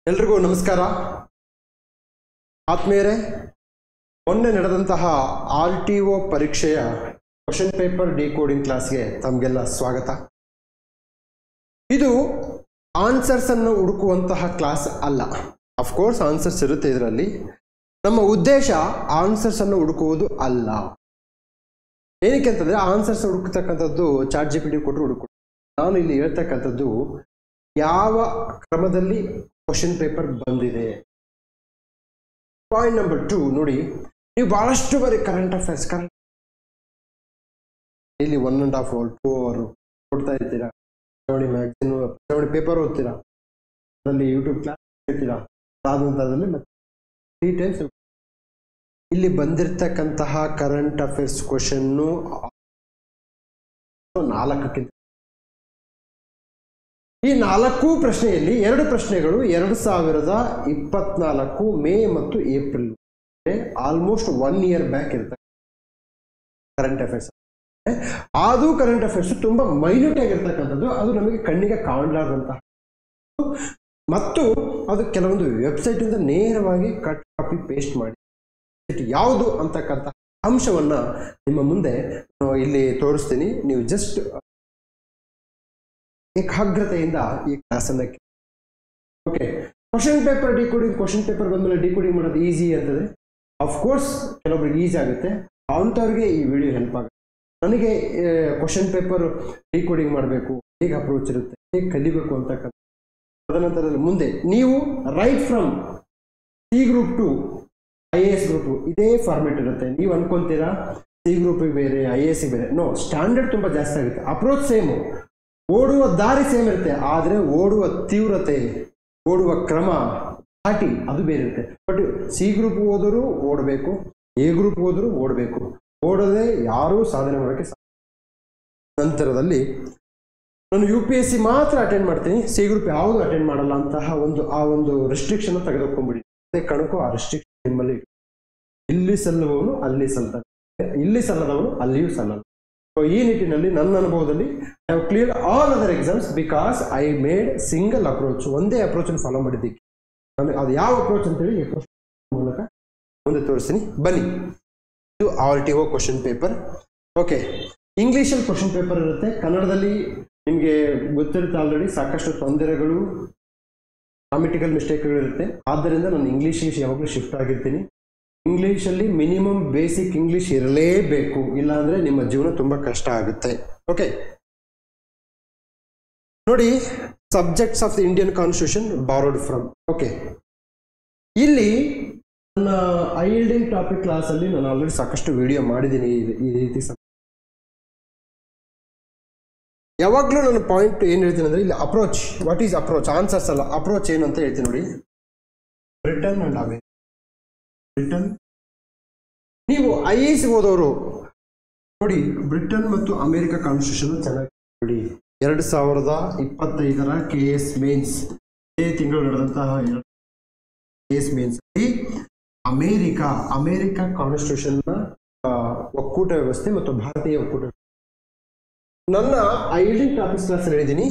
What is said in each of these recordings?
ಎಲ್ರಿಗೂ ನಮಸ್ಕಾರ. ಆತ್ಮೀಯರೇ, ಮೊನ್ನೆ ನಡೆದಂತಹ RTO ಪರೀಕ್ಷೆಯ ಕ್ವೆಶ್ಚನ್ ಪೇಪರ್ ಡಿಕೋಡಿಂಗ್ ಕ್ಲಾಸ್ಗೆ ತಮಗೆಲ್ಲ ಸ್ವಾಗತ. ಇದು ಆನ್ಸರ್ಸ್ ಅನ್ನು ಹುಡುಕುವಂತಹ ಕ್ಲಾಸ್ ಅಲ್ಲ. ಅಫ್ಕೋರ್ಸ್ ಆನ್ಸರ್ಸ್ ಇರುತ್ತೆ ಇದರಲ್ಲಿ. ನಮ್ಮ ಉದ್ದೇಶ ಆನ್ಸರ್ಸ್ ಅನ್ನು ಹುಡುಕುವುದು ಅಲ್ಲ. ಏನಕ್ಕೆ ಅಂತಂದ್ರೆ ಆನ್ಸರ್ಸ್ ಹುಡುಕ್ತಕ್ಕಂಥದ್ದು ಚಾಟ್ GPT ಕೊಟ್ಟು ಹುಡುಕೊಂಡು, ನಾನು ಇಲ್ಲಿ ಹೇಳ್ತಕ್ಕಂಥದ್ದು ಯಾವ ಕ್ರಮದಲ್ಲಿ ಕ್ವೆಶ್ಚನ್ ಪೇಪರ್ ಬಂದಿದೆ. ಪಾಯಿಂಟ್ ನಂಬರ್ 2 ನೋಡಿ, ನೀವು ಬಹಳಷ್ಟು ಬಾರಿ ಕರೆಂಟ್ ಅಫೇರ್ಸ್ ಇಲ್ಲಿ 1.5 hour 2 hour ಕೊಡ್ತಾ ಇರ್ತೀರಾ. ಮ್ಯಾಗ್ಝಿನ್ ಪೇಪರ್ ಓದ್ತೀರಾ, ಅದರಲ್ಲಿ ಯೂಟ್ಯೂಬ್ ಕ್ಲಾಸ್ ಹೇಳ್ತೀರಾ. ಅದಾದಂಥದ್ರಲ್ಲಿ ಮತ್ತೆ 3 times ಇಲ್ಲಿ ಬಂದಿರತಕ್ಕಂತಹ ಕರೆಂಟ್ ಅಫೇರ್ಸ್ ಕ್ವೆಶ್ಚನ್ನು 4ಕ್ಕಿಂತ ಈ 4 ಪ್ರಶ್ನೆಯಲ್ಲಿ 2 ಪ್ರಶ್ನೆಗಳು 2024 ಮೇ ಮತ್ತು ಏಪ್ರಿಲ್, ಆಲ್ಮೋಸ್ಟ್ 1 year ಬ್ಯಾಕ್ ಇರ್ತದೆ ಕರೆಂಟ್ ಅಫೇರ್ಸ್. ಅದು ಕರೆಂಟ್ ಅಫೇರ್ಸ್ ತುಂಬಾ ಮೈನ್ಯೂಟ್ ಆಗಿರ್ತಕ್ಕಂಥದ್ದು, ಅದು ನಮಗೆ ಕಣ್ಣಿಗೆ ಕಾಣಲಾರ್ದಂತಹ ಮತ್ತು ಅದು ಕೆಲವೊಂದು ವೆಬ್ಸೈಟ್ ಇಂದ ನೇರವಾಗಿ ಕಟ್ ಕಾಪಿ ಪೇಸ್ಟ್ ಮಾಡಿ ಯಾವುದು ಅಂತಕ್ಕಂಥ ಅಂಶವನ್ನ ನಿಮ್ಮ ಮುಂದೆ ಇಲ್ಲಿ ತೋರಿಸ್ತೀನಿ. ನೀವು ಜಸ್ಟ್ ಏಕಾಗ್ರತೆಯಿಂದ ಈ ಕ್ಲಾಸನ್ನ okay. Question paper decoding, question paper ಬಂದ್ಮೇಲೆ ಡಿಕೋಡಿಂಗ್ ಮಾಡೋದು ಈಸಿ ಅಂತದೆ. ಅಫ್ಕೋರ್ಸ್ ಕೆಲವೊಬ್ರಿಗೆ ಈಸಿ ಆಗುತ್ತೆ, ಅಂಥವ್ರಿಗೆ ಈ ವಿಡಿಯೋ ಹೆಲ್ಪ್ ಆಗುತ್ತೆ. ನನಗೆ ಕ್ವೆಶ್ಚನ್ ಪೇಪರ್ ಡಿಕೋಡಿಂಗ್ ಮಾಡಬೇಕು, ಹೇಗೆ ಅಪ್ರೋಚ್ ಇರುತ್ತೆ, ಹೇಗೆ ಕಲಿಬೇಕು ಅಂತಕ್ಕಂಥ. ತದನಂತರದಲ್ಲಿ ಮುಂದೆ ನೀವು right from C group to IAS group ಇದೇ ಫಾರ್ಮೆಟ್ ಇರುತ್ತೆ. ನೀವು ಅನ್ಕೊಂತೀರಾ C ಗ್ರೂಪಿಗೆ ಬೇರೆ IAS ಬೇರೆ. ನೋ, ಸ್ಟ್ಯಾಂಡರ್ಡ್ ತುಂಬ ಜಾಸ್ತಿ ಆಗುತ್ತೆ. ಅಪ್ರೋಚ್ ಸೇಮು, ಓಡುವ ದಾರಿ ಸೇಮ್ ಇರುತ್ತೆ, ಆದರೆ ಓಡುವ ತೀವ್ರತೆ, ಓಡುವ ಕ್ರಮ, ಧಾಟಿ ಅದು ಬೇರೆ ಇರುತ್ತೆ. ಬಟ್ C ಗ್ರೂಪ್ ಓದೋರು ಓಡಬೇಕು, A ಗ್ರೂಪ್ ಓದೋರು ಓಡಬೇಕು. ಓಡದೆ ಯಾರೂ ಸಾಧನೆ ಮಾಡೋಕ್ಕೆ ನಂತರದಲ್ಲಿ ನಾನು UPSC ಮಾತ್ರ ಅಟೆಂಡ್ ಮಾಡ್ತೀನಿ, C ಗ್ರೂಪ್ ಯಾವುದು ಅಟೆಂಡ್ ಮಾಡಲ್ಲ ಅಂತಹ ಒಂದು ರೆಸ್ಟ್ರಿಕ್ಷನ್ ತೆಗೆದುಕೊಂಡ್ಬಿಡಿ. ಅದೇ ಕಣಕ್ಕೂ ಆ ರೆಸ್ಟ್ರಿಕ್ಷನ್ ನಿಮ್ಮಲ್ಲಿ ಇಲ್ಲಿ ಸಲ್ಲುವವನು ಅಲ್ಲಿ ಸಲ್ತಾನೆ, ಇಲ್ಲಿ ಸಲ್ಲದವನು ಅಲ್ಲಿಯೂ ಸಲ್ಲಲ್ಲ. ಸೊ ಈ ನಿಟ್ಟಿನಲ್ಲಿ ನನ್ನ ಅನುಭವದಲ್ಲಿ I have clear all other exams because I made single approach. ಒಂದೇ ಅಪ್ರೋಚ್ ಅನ್ನು ಫಾಲೋ ಮಾಡಿದ್ದಕ್ಕೆ ನಾನು ಅದು ಯಾವ ಅಪ್ರೋಚ್ ಅಂತೇಳಿ ಮೂಲಕ ಮುಂದೆ ತೋರಿಸ್ತೀನಿ. ಬನ್ನಿ, ಇದು RTO ಕ್ವೆಶ್ಚನ್ ಪೇಪರ್. ಓಕೆ, ಇಂಗ್ಲೀಷಲ್ಲಿ ಕ್ವೆಶ್ಚನ್ ಪೇಪರ್ ಇರುತ್ತೆ, ಕನ್ನಡದಲ್ಲಿ ನಿಮಗೆ ಗೊತ್ತಿರುತ್ತೆ ಆಲ್ರೆಡಿ ಸಾಕಷ್ಟು ತೊಂದರೆಗಳು, ಗ್ರಾಮೆಟಿಕಲ್ ಮಿಸ್ಟೇಕ್ಗಳು ಇರುತ್ತೆ. ಆದ್ದರಿಂದ ನಾನು ಇಂಗ್ಲೀಷಿಗೆ ಯಾವಾಗಲೂ ಶಿಫ್ಟ್ ಆಗಿರ್ತೀನಿ. ಇಂಗ್ಲೀಷಲ್ಲಿ ಮಿನಿಮಮ್ ಬೇಸಿಕ್ ಇಂಗ್ಲೀಷ್ ಇರಲೇಬೇಕು, ಇಲ್ಲಾಂದ್ರೆ ನಿಮ್ಮ ಜೀವನ ತುಂಬಾ ಕಷ್ಟ ಆಗುತ್ತೆ. ಓಕೆ ನೋಡಿ, subjects of the Indian constitution borrowed from. Okay, ಇಲ್ಲಿ ನನ್ನ ಐಲ್ಡಿಂಗ್ ಟಾಪಿಕ್ ಕ್ಲಾಸ್ ಅಲ್ಲಿ ನಾನು ಆಲ್ರೆಡಿ ಸಾಕಷ್ಟು ವಿಡಿಯೋ ಮಾಡಿದ್ದೀನಿ ಈ ರೀತಿ. ಯಾವಾಗಲೂ ನನ್ನ ಪಾಯಿಂಟ್ ಏನು ಹೇಳ್ತೀನಿ ಅಂದರೆ, ಇಲ್ಲಿ approach, what is approach, answers ಅಲ್ಲ, ಅಪ್ರೋಚ್ ಏನು ಅಂತ ಹೇಳ್ತೀನಿ ನೋಡಿ. Britain and America. ಬ್ರಿಟನ್, ನೀವು IAS ಓದೋರು ನೋಡಿ, ಬ್ರಿಟನ್ ಮತ್ತು ಅಮೇರಿಕಾ ಕಾನ್ಸ್ಟಿಟ್ಯೂಷನ್ ಚೆನ್ನಾಗಿ ನೋಡಿ. 2025 KS ಮೇನ್ಸ್, ಇದೇ ತಿಂಗಳು ನಡೆದಂತಹ KS ಮೇನ್ಸ್ ಅಮೇರಿಕಾ ಕಾನ್ಸ್ಟಿಟ್ಯೂಷನ್ನ ಒಕ್ಕೂಟ ವ್ಯವಸ್ಥೆ ಮತ್ತು ಭಾರತೀಯ ಒಕ್ಕೂಟ. ನನ್ನ ಐಲ್ಡಿಂಗ್ ಟಾಪಿಕ್ಸ್ ಕ್ಲಾಸ್ ಹೇಳಿದ್ದೀನಿ,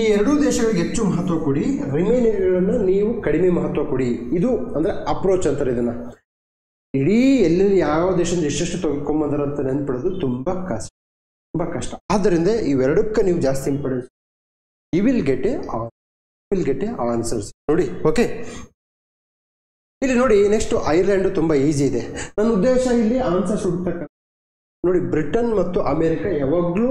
ಈ 2 ದೇಶಗಳಿಗೆ ಹೆಚ್ಚು ಮಹತ್ವ ಕೊಡಿ, ರಿಮೈನಿಂಗ್ಗಳನ್ನ ನೀವು ಕಡಿಮೆ ಮಹತ್ವ ಕೊಡಿ. ಇದು ಅಂದ್ರೆ ಅಪ್ರೋಚ್ ಅಂತಾರೆ ಇದನ್ನ. ಇಡೀ ಎಲ್ಲೆಲ್ಲಿ ಯಾವ ದೇಶದಿಂದ ಎಷ್ಟೆಷ್ಟು ತೆಗೆದುಕೊಂಬಂದಾರ ಅಂತ ನೆನ್ಪಿಡೋದು ತುಂಬಾ ಕಷ್ಟ. ಆದ್ದರಿಂದ ಇವೆರಡಕ್ಕೆ ನೀವು ಜಾಸ್ತಿ importance, you will get a answers ನೋಡಿ. ಓಕೆ, ಇಲ್ಲಿ ನೋಡಿ, ನೆಕ್ಸ್ಟ್ ಐರ್ಲೆಂಡ್ ತುಂಬಾ ಈಸಿ ಇದೆ. ನನ್ನ ಉದ್ದೇಶ ಇಲ್ಲಿ ಆನ್ಸರ್ಸ್ ಹುಡುಕ್ತಕ್ಕ ನೋಡಿ. ಬ್ರಿಟನ್ ಮತ್ತು ಅಮೆರಿಕ ಯಾವಾಗಲೂ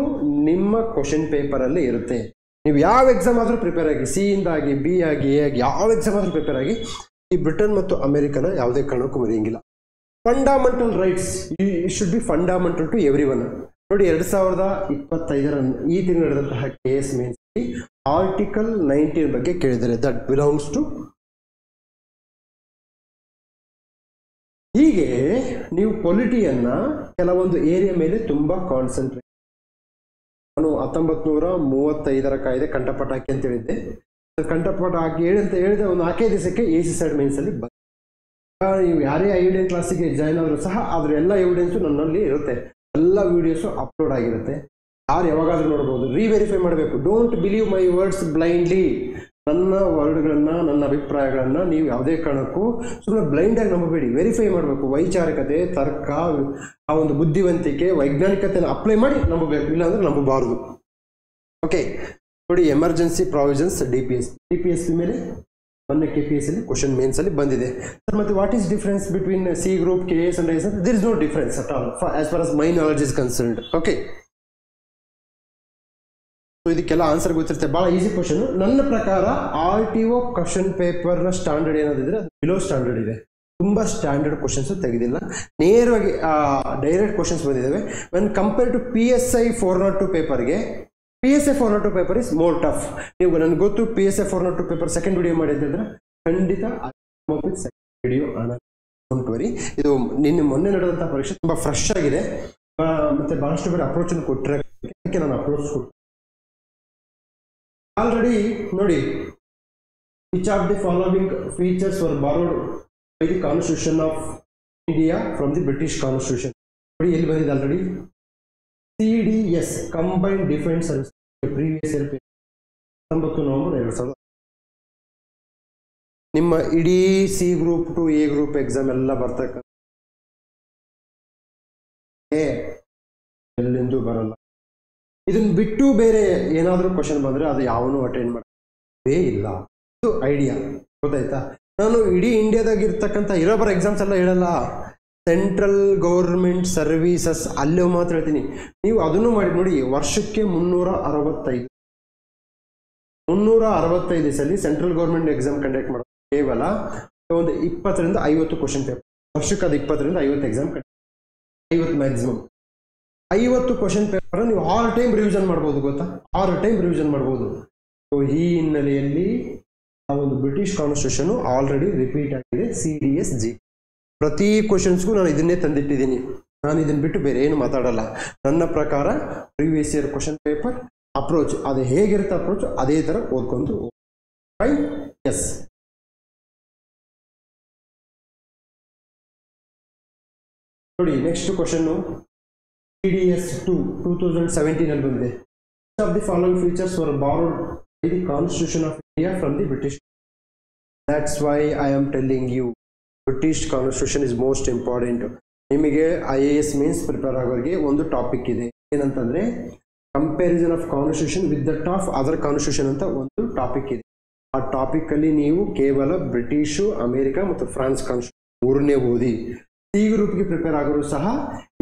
ನಿಮ್ಮ ಕ್ವೆಶ್ಚನ್ ಪೇಪರ್ ಅಲ್ಲಿ ಇರುತ್ತೆ. ನೀವು ಯಾವ ಎಕ್ಸಾಮ್ ಆದ್ರೂ ಪ್ರಿಪೇರ್ ಆಗಿ, C ಇಂದ ಆಗಿ, B ಆಗಿ, A ಆಗಿ, ಯಾವ ಎಕ್ಸಾಮ್ ಆದ್ರೂ ಪ್ರಿಪೇರ್ ಆಗಿ, ಈ ಬ್ರಿಟನ್ ಮತ್ತು ಅಮೆರಿಕನ ಯಾವುದೇ ಕಾರಣಕ್ಕೂ ಮರೆಯಂಗಿಲ್ಲ. Fundamental rights should be fundamental to every one. ನೋಡಿ, 2025 ಈ ತಿಂಗಳು ನಡೆದಂತಹ KS ಮೇನ್ಸ್ ಆರ್ಟಿಕಲ್ 19 ಬಗ್ಗೆ ಕೇಳಿದ್ದಾರೆ. That belongs to. ಹೀಗೆ ನೀವು ಪೊಲಿಟಿಯನ್ನ ಕೆಲವೊಂದು ಏರಿಯಾ ಮೇಲೆ ತುಂಬಾ ಕಾನ್ಸಂಟ್ರೇಟ್. ನಾನು 1935 ಕಾಯ್ದೆ ಕಂಠಪಾಠ ಹಾಕಿ ಅಂತ ಹೇಳಿದ್ದೆ. ಕಂಠಪಾಠ ಹಾಕಿ ಹೇಳಿದೆ ಒಂದು 4 ದಿವಸಕ್ಕೆ AC ಸೈಡ್ ಮೇನ್ಸ್ ಅಲ್ಲಿ ಬಂದ. ನೀವು ಯಾರೇ ಐಲ್ಡಿಯನ್ ಕ್ಲಾಸಿಗೆ ಜಾಯ್ನ್ ಆದರೂ ಸಹ ಅದ್ರ ಎಲ್ಲ ಎವಿಡೆನ್ಸು ನನ್ನಲ್ಲಿ ಇರುತ್ತೆ, ಎಲ್ಲ ವಿಡಿಯೋಸು ಅಪ್ಲೋಡ್ ಆಗಿರುತ್ತೆ. ಯಾರು ಯಾವಾಗಾದ್ರೂ ನೋಡ್ಬೋದು, ರೀವೆರಿಫೈ ಮಾಡಬೇಕು. Don't believe my words blindly. ನನ್ನ ವರ್ಡ್ಗಳನ್ನ ನನ್ನ ಅಭಿಪ್ರಾಯಗಳನ್ನ ನೀವು ಯಾವುದೇ ಕಾರಣಕ್ಕೂ ಸುಮ್ಮನೆ ಬ್ಲೈಂಡ್ ಆಗಿ ನಂಬಬೇಡಿ, ವೆರಿಫೈ ಮಾಡಬೇಕು. ವೈಚಾರಿಕತೆ, ತರ್ಕ, ಆ ಒಂದು ಬುದ್ಧಿವಂತಿಕೆ, ವೈಜ್ಞಾನಿಕತೆಯನ್ನು ಅಪ್ಲೈ ಮಾಡಿ ನಂಬಬೇಕು, ಇಲ್ಲಾಂದ್ರೆ ನಂಬಬಾರದು. ಓಕೆ ನೋಡಿ, ಎಮರ್ಜೆನ್ಸಿ ಪ್ರಾವಿಷನ್ಸ್ DPSP ಮೇಲೆ ಮೊನ್ನೆ KPS ಅಲ್ಲಿ ಕ್ವಶನ್ ಮೇನ್ಸ್ ಅಲ್ಲಿ ಬಂದಿದೆ. ಮತ್ತೆ what is difference between C group, KS and IS? There is no difference at all as far as my knowledge is concerned. Okay, ಇದಕ್ಕೆಲ್ಲ ಆನ್ಸರ್ ಗೊತ್ತಿರುತ್ತೆ, ಬಹಳ ಈಸಿ ಕ್ವಶನ್. ನನ್ನ ಪ್ರಕಾರ RTO ಕ್ವಶನ್ ಪೇಪರ್ ನ standard ಏನಾದಿದ್ರೆ ಅದು ಬಿಲೋ ಸ್ಟ್ಯಾಂಡರ್ಡ್ ಇದೆ. ತುಂಬಾ ಸ್ಟ್ಯಾಂಡರ್ಡ್ ಕ್ವಶನ್ಸ್ ತೆಗೆದಿಲ್ಲ, ನೇರವಾಗಿ ಡೈರೆಕ್ಟ್ ಕ್ವಶನ್ಸ್ ಬಂದಿದ್ದಾವೆ. ವೆನ್ ಕಂಪೇರ್ ಟು PSI 402 ಪೇಪರ್ಗೆ, PSI 402 paper is more tough. ನೀವು ನನಗೆ ಗೊತ್ತು PSI 402 ಪೇಪರ್ ಸೆಕೆಂಡ್ ವಿಡಿಯೋ ಮಾಡಿ ಅಂತಂದ್ರೆ ಖಂಡಿತ ವಿಡಿಯೋ ಡೋಂಟ್ ವರಿ. ಇದು ನಿನ್ನೆ ಮೊನ್ನೆ ನಡೆದಂತಹ ಪರೀಕ್ಷೆ ತುಂಬಾ ಫ್ರೆಶ್ ಆಗಿದೆ, ಮತ್ತೆ ಬಹಳಷ್ಟು ಬೇರೆ ಅಪ್ರೋಚ್ ಕೊಟ್ಟರೆ ನಾನು ಅಪ್ರೋಚ್ ಕೊಟ್ಟೆ ಆಲ್ರೆಡಿ. ನೋಡಿ, which of the following features were borrowed by the constitution of India from the British constitution? ನೋಡಿ ಎಲ್ಲಿ ಬಂದಿದೆ already, CDS combined defence service previous year 19 November 2000. ನಿಮ್ಮ ಇಡೀ C group to A group exam ಎಲ್ಲ ಬರ್ತಕ್ಕಂಥ ಎಲ್ಲಿಂದೂ ಬರಲ್ಲ. ಇದನ್ನ ಬಿಟ್ಟು ಬೇರೆ ಏನಾದರೂ ಕ್ವಶನ್ ಬಂದ್ರೆ ಅದು ಯಾವನು ಅಟೆಂಡ್ ಮಾಡೇ ಇಲ್ಲ. ಇದು ಐಡಿಯಾ, ಗೊತ್ತಾಯ್ತಾ? ನಾನು ಇಡೀ ಇಂಡಿಯಾದಾಗ ಇರ್ತಕ್ಕಂಥ ಇರೋಬರ ಎಕ್ಸಾಮ್ಸ್ ಎಲ್ಲ ಹೇಳಲ್ಲ, ಸೆಂಟ್ರಲ್ ಗೌರ್ಮೆಂಟ್ ಸರ್ವೀಸಸ್ ಅಲ್ಲೇ ಮಾತ್ರ ಹೇಳ್ತೀನಿ. ನೀವು ಅದನ್ನು ಮಾಡಿ ನೋಡಿ, ವರ್ಷಕ್ಕೆ 365 ಸಲ ಸೆಂಟ್ರಲ್ ಗೌರ್ಮೆಂಟ್ ಎಕ್ಸಾಮ್ ಕಂಡಕ್ಟ್ ಮಾಡೋದು. ಕೇವಲ ಒಂದು 20 ರಿಂದ 50 ಕ್ವಶನ್ ಪೇಪರ್ ವರ್ಷಕ್ಕೆ, ಅದು 20 ರಿಂದ 50 ಎಕ್ಸಾಮ್, 50 ಮ್ಯಾಕ್ಸಿಮಮ್ 50 ಕ್ವಶನ್ ಪೇಪರ್ ನೀವು 6 ಟೈಮ್ ರಿವಿಷನ್ ಮಾಡ್ಬೋದು, ಗೊತ್ತಾ? 6 ಟೈಮ್ ರಿವಿಷನ್ ಮಾಡ್ಬೋದು. ಸೊ ಈ ಹಿನ್ನೆಲೆಯಲ್ಲಿ ಆ ಒಂದು ಬ್ರಿಟಿಷ್ ಕಾನ್ಸ್ಟಿಟ್ಯೂಷನ್ ಆಲ್ರೆಡಿ ರಿಪೀಟ್ ಆಗಿದೆ. CDS G ಪ್ರತಿ ಕ್ವಶನ್ಸ್ಗೂ ನಾನು ಇದನ್ನೇ ತಂದಿಟ್ಟಿದ್ದೀನಿ. ನಾನು ಇದನ್ನ ಬಿಟ್ಟು ಬೇರೆ ಏನು ಮಾತಾಡಲ್ಲ. ನನ್ನ ಪ್ರಕಾರ previous year question paper approach ಅದು ಹೇಗಿರುತ್ತೆ, ಅಪ್ರೋಚ್ ಅದೇ ಥರ ಓದ್ಕೊಂಡು ಫೈನ್. ಎಸ್, ನೋಡಿ ನೆಕ್ಸ್ಟ್ ಕ್ವಶನ್ನು CDS 2017 ಅಲ್ಲಿ ಬಂದಿದೆ. Which of the following features were borrowed by the Constitution of India from the British? That's why I am telling you, British Constitution is most important. ನಿಮಗೆ IAS means prepare ಆಗೋರಿಗೆ ಒಂದು topic ಇದೆ, ಏನಂತಂದ್ರೆ comparison of constitution with that of other constitution ಅಂತ ಒಂದು topic ಇದೆ. ಆ topic ಅಲ್ಲಿ ನೀವು ಕೇವಲ ಬ್ರಿಟಿಷು, ಅಮೆರಿಕ ಮತ್ತು ಫ್ರಾನ್ಸ್ ಕಾನ್ಸ್ಟಿಟ್ಯೂಷನ್ ಮೂರನೇ ಓದಿ. ಸಿ ಗ್ರೂಪ್ಗೆ ಪ್ರಿಪೇರ್ ಆಗೋರು ಸಹ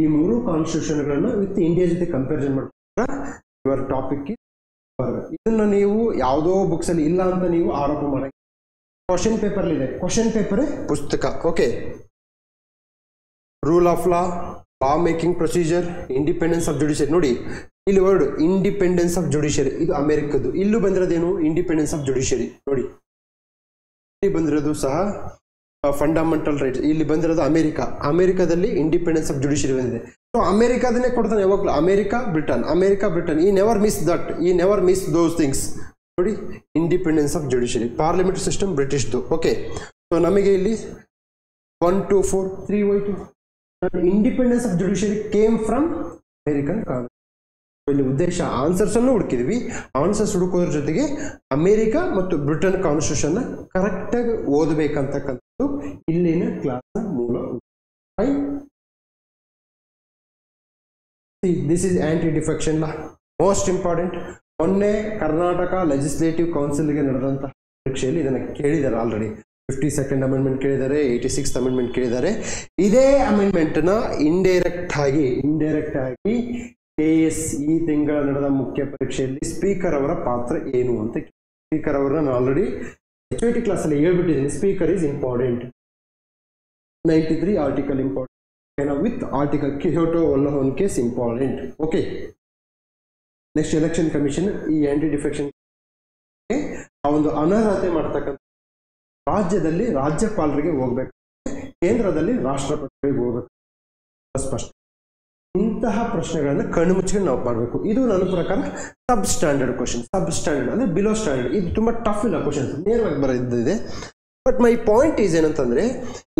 ಈ 3 ಕಾನ್ಸ್ಟಿಟ್ಯೂಷನ್ಗಳನ್ನ ವಿತ್ ಇಂಡಿಯಾ ಜೊತೆ ಕಂಪ್ಯಾರಿಸನ್ ಮಾಡ್ಕೊಂಡ್ರೆ ಯುವರ್ ಟಾಪಿಕ್. ಇದನ್ನ ನೀವು ಯಾವುದೋ ಬುಕ್ಸ್ ಅಲ್ಲಿ ಇಲ್ಲ ಅಂತ ನೀವು ಆರೋಪ ಮಾಡಿ. ಕ್ವಶನ್ ಪೇಪರ್ ಇದೆ, ಕ್ವಶನ್ ಪೇಪರ್ ಪುಸ್ತಕ. Okay, rule of law, law making procedure, independence of judiciary. ನೋಡಿ ಇಲ್ಲಿ ವರ್ಡ್ ಇಂಡಿಪೆಂಡೆನ್ಸ್ ಆಫ್ ಜುಡಿಷಿಯರಿ, ಇದು ಅಮೆರಿಕದ್ದು. ಇಲ್ಲೂ ಬಂದಿರೋದೇನು, ಇಂಡಿಪೆಂಡೆನ್ಸ್ ಆಫ್ ಜುಡಿಷಿಯರಿ. ನೋಡಿ ಇಲ್ಲಿ ಬಂದಿರೋದು ಸಹ ಫಂಡಮೆಂಟಲ್ ರೈಟ್ಸ್. ಇಲ್ಲಿ ಬಂದಿರೋದು ಅಮೆರಿಕಾದಲ್ಲಿ ಇಂಡಿಪೆಂಡೆನ್ಸ್ ಆಫ್ ಜುಡಿಷಿಯರಿ ಬಂದಿದೆ. ಸೊ ಅಮೆರಿಕಾದನ್ನೇ ಕೊಡ್ತಾನೆ ಯಾವಾಗಲೂ, ಅಮೆರಿಕಾ ಬ್ರಿಟನ್. ಈ ನೆವರ್ ಮಿಸ್ ದಟ್, ಈ ನೆವರ್ ಮಿಸ್ ದೋಸ್ ಥಿಂಗ್ಸ್. ನೋಡಿ, independence of judiciary, parliamentary system ಬ್ರಿಟಿಷ್ದು. ಓಕೆ, ಸೊ ನಮಗೆ ಇಲ್ಲಿ 1 2 4 3 ಹೋಯ್ತು. Independence of judiciary came from American constitution. ಇಲ್ಲಿ ಉದ್ದೇಶ ಆನ್ಸರ್ಸ್ ಅನ್ನು ಹುಡುಕಿದ್ವಿ. ಆನ್ಸರ್ಸ್ ಹುಡುಕೋದ್ರ ಜೊತೆಗೆ ಅಮೆರಿಕ ಮತ್ತು ಬ್ರಿಟನ್ ಕಾನ್ಸ್ಟಿಟ್ಯೂಷನ್ ಕರೆಕ್ಟ್ ಆಗಿ ಓದಬೇಕಂತಕ್ಕಂಥದ್ದು ಇಲ್ಲಿನ ಕ್ಲಾಸ್ ಮೂಲ. This is aunty defection law, most important. ಮೊನ್ನೆ ಕರ್ನಾಟಕ ಲೆಜಿಸ್ಲೇಟಿವ್ ಕೌನ್ಸಿಲ್ಗೆ ನಡೆದಂತಹ ಪರೀಕ್ಷೆಯಲ್ಲಿ ಇದನ್ನು ಕೇಳಿದ್ದಾರೆ ಆಲ್ರೆಡಿ. 52nd ಅಮೆಂಡ್ಮೆಂಟ್ ಕೇಳಿದ್ದಾರೆ, 86th ಅಮೆಂಡ್ಮೆಂಟ್ ಕೇಳಿದ್ದಾರೆ. ಇದೇ ಅಮೆಂಡ್ಮೆಂಟ್ನ ಇಂಡೈರೆಕ್ಟ್ ಆಗಿ KS ಈ ತಿಂಗಳ ನಡೆದ ಮುಖ್ಯ ಪರೀಕ್ಷೆಯಲ್ಲಿ ಸ್ಪೀಕರ್ ಅವರ ಪಾತ್ರ ಏನು ಅಂತ. ಸ್ಪೀಕರ್ ಅವರನ್ನ ನಾನು ಆಲ್ರೆಡಿ HOT ಕ್ಲಾಸಲ್ಲಿ ಹೇಳ್ಬಿಟ್ಟಿದ್ದೀನಿ. Speaker is important. 93 article important with article Kihoto one case important. Okay, next election commission ಈ ಆಂಟಿ ಡಿಫೆಕ್ಷನ್ ಆ ಒಂದು ಅನರ್ಹತೆ ಮಾಡ್ತಕ್ಕಂಥ ರಾಜ್ಯದಲ್ಲಿ ರಾಜ್ಯಪಾಲರಿಗೆ ಹೋಗ್ಬೇಕು, ಕೇಂದ್ರದಲ್ಲಿ ರಾಷ್ಟ್ರಪತಿಗಳಿಗೆ ಹೋಗ್ಬೇಕು. ಸ್ಪಷ್ಟ ಇಂತಹ ಪ್ರಶ್ನೆಗಳನ್ನ ಕಣ್ಣು ಮುಚ್ಚಿಕೊಂಡು ನಾವು ಮಾಡಬೇಕು. ಇದು ನನ್ನ ಪ್ರಕಾರ ಸಬ್ ಸ್ಟ್ಯಾಂಡರ್ಡ್ ಕ್ವಶನ್. ಸಬ್ ಸ್ಟ್ಯಾಂಡರ್ಡ್ ಅಂದ್ರೆ ಬಿಲೋ ಸ್ಟ್ಯಾಂಡರ್ಡ್. ಇದು ತುಂಬಾ ಟಫ್ ಇಲ್ಲ ಕ್ವಶನ್ಸ್, ನೇರವಾಗಿ ಬರೋದಿದೆ. ಬಟ್ ಮೈ ಪಾಯಿಂಟ್ ಈಸ್ ಏನಂತಂದ್ರೆ,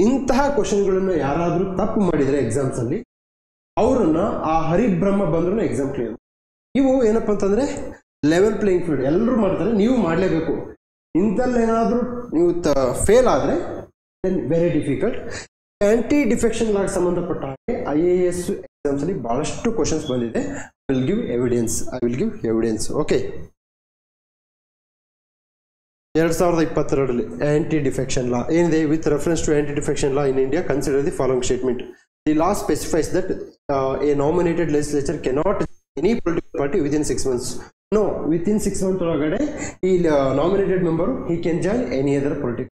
ಇಂತಹ ಕ್ವಶನ್ಗಳನ್ನು ಯಾರಾದರೂ ತಪ್ಪು ಮಾಡಿದರೆ ಎಕ್ಸಾಮ್ಸ್ ಅಲ್ಲಿ ಅವರನ್ನ ಆ ಹರಿಬ್ರಹ್ಮ ಬಂದ್ರು ಎಕ್ಸಾಮ್ ಕ್ಲಿಯರ್. ಇವು ಏನಪ್ಪಾ ಅಂತಂದ್ರೆ ಲೆವೆಲ್ ಪ್ಲೇಯಿಂಗ್ ಫೀಲ್ಡ್, ಎಲ್ಲರೂ ಮಾಡ್ತಾರೆ, ನೀವು ಮಾಡಲೇಬೇಕು. ಇಂಥಲ್ಲೇನಾದರೂ ನೀವು ಫೇಲ್ ಆದರೆ then very difficult. Anti defection ಲಾಗೆ ಸಂಬಂಧಪಟ್ಟ ಹಾಗೆ IAS ಎಕ್ಸಾಮ್ಸ್ ಅಲ್ಲಿ ಬಹಳಷ್ಟು ಕ್ವಶನ್ಸ್ ಬಂದಿದೆ. I will give evidence. Okay, 2022ರಲ್ಲಿ ಆಂಟಿ ಡಿಫೆಕ್ಷನ್ ಲಾ ಏನಿದೆ? With reference to anti defection law in India, consider the following statement. The law specifies that a nominated legislature cannot any political party within 6 months. No, within 6 months ಒಳಗಡೆ ಈ nominated member he can join any other political.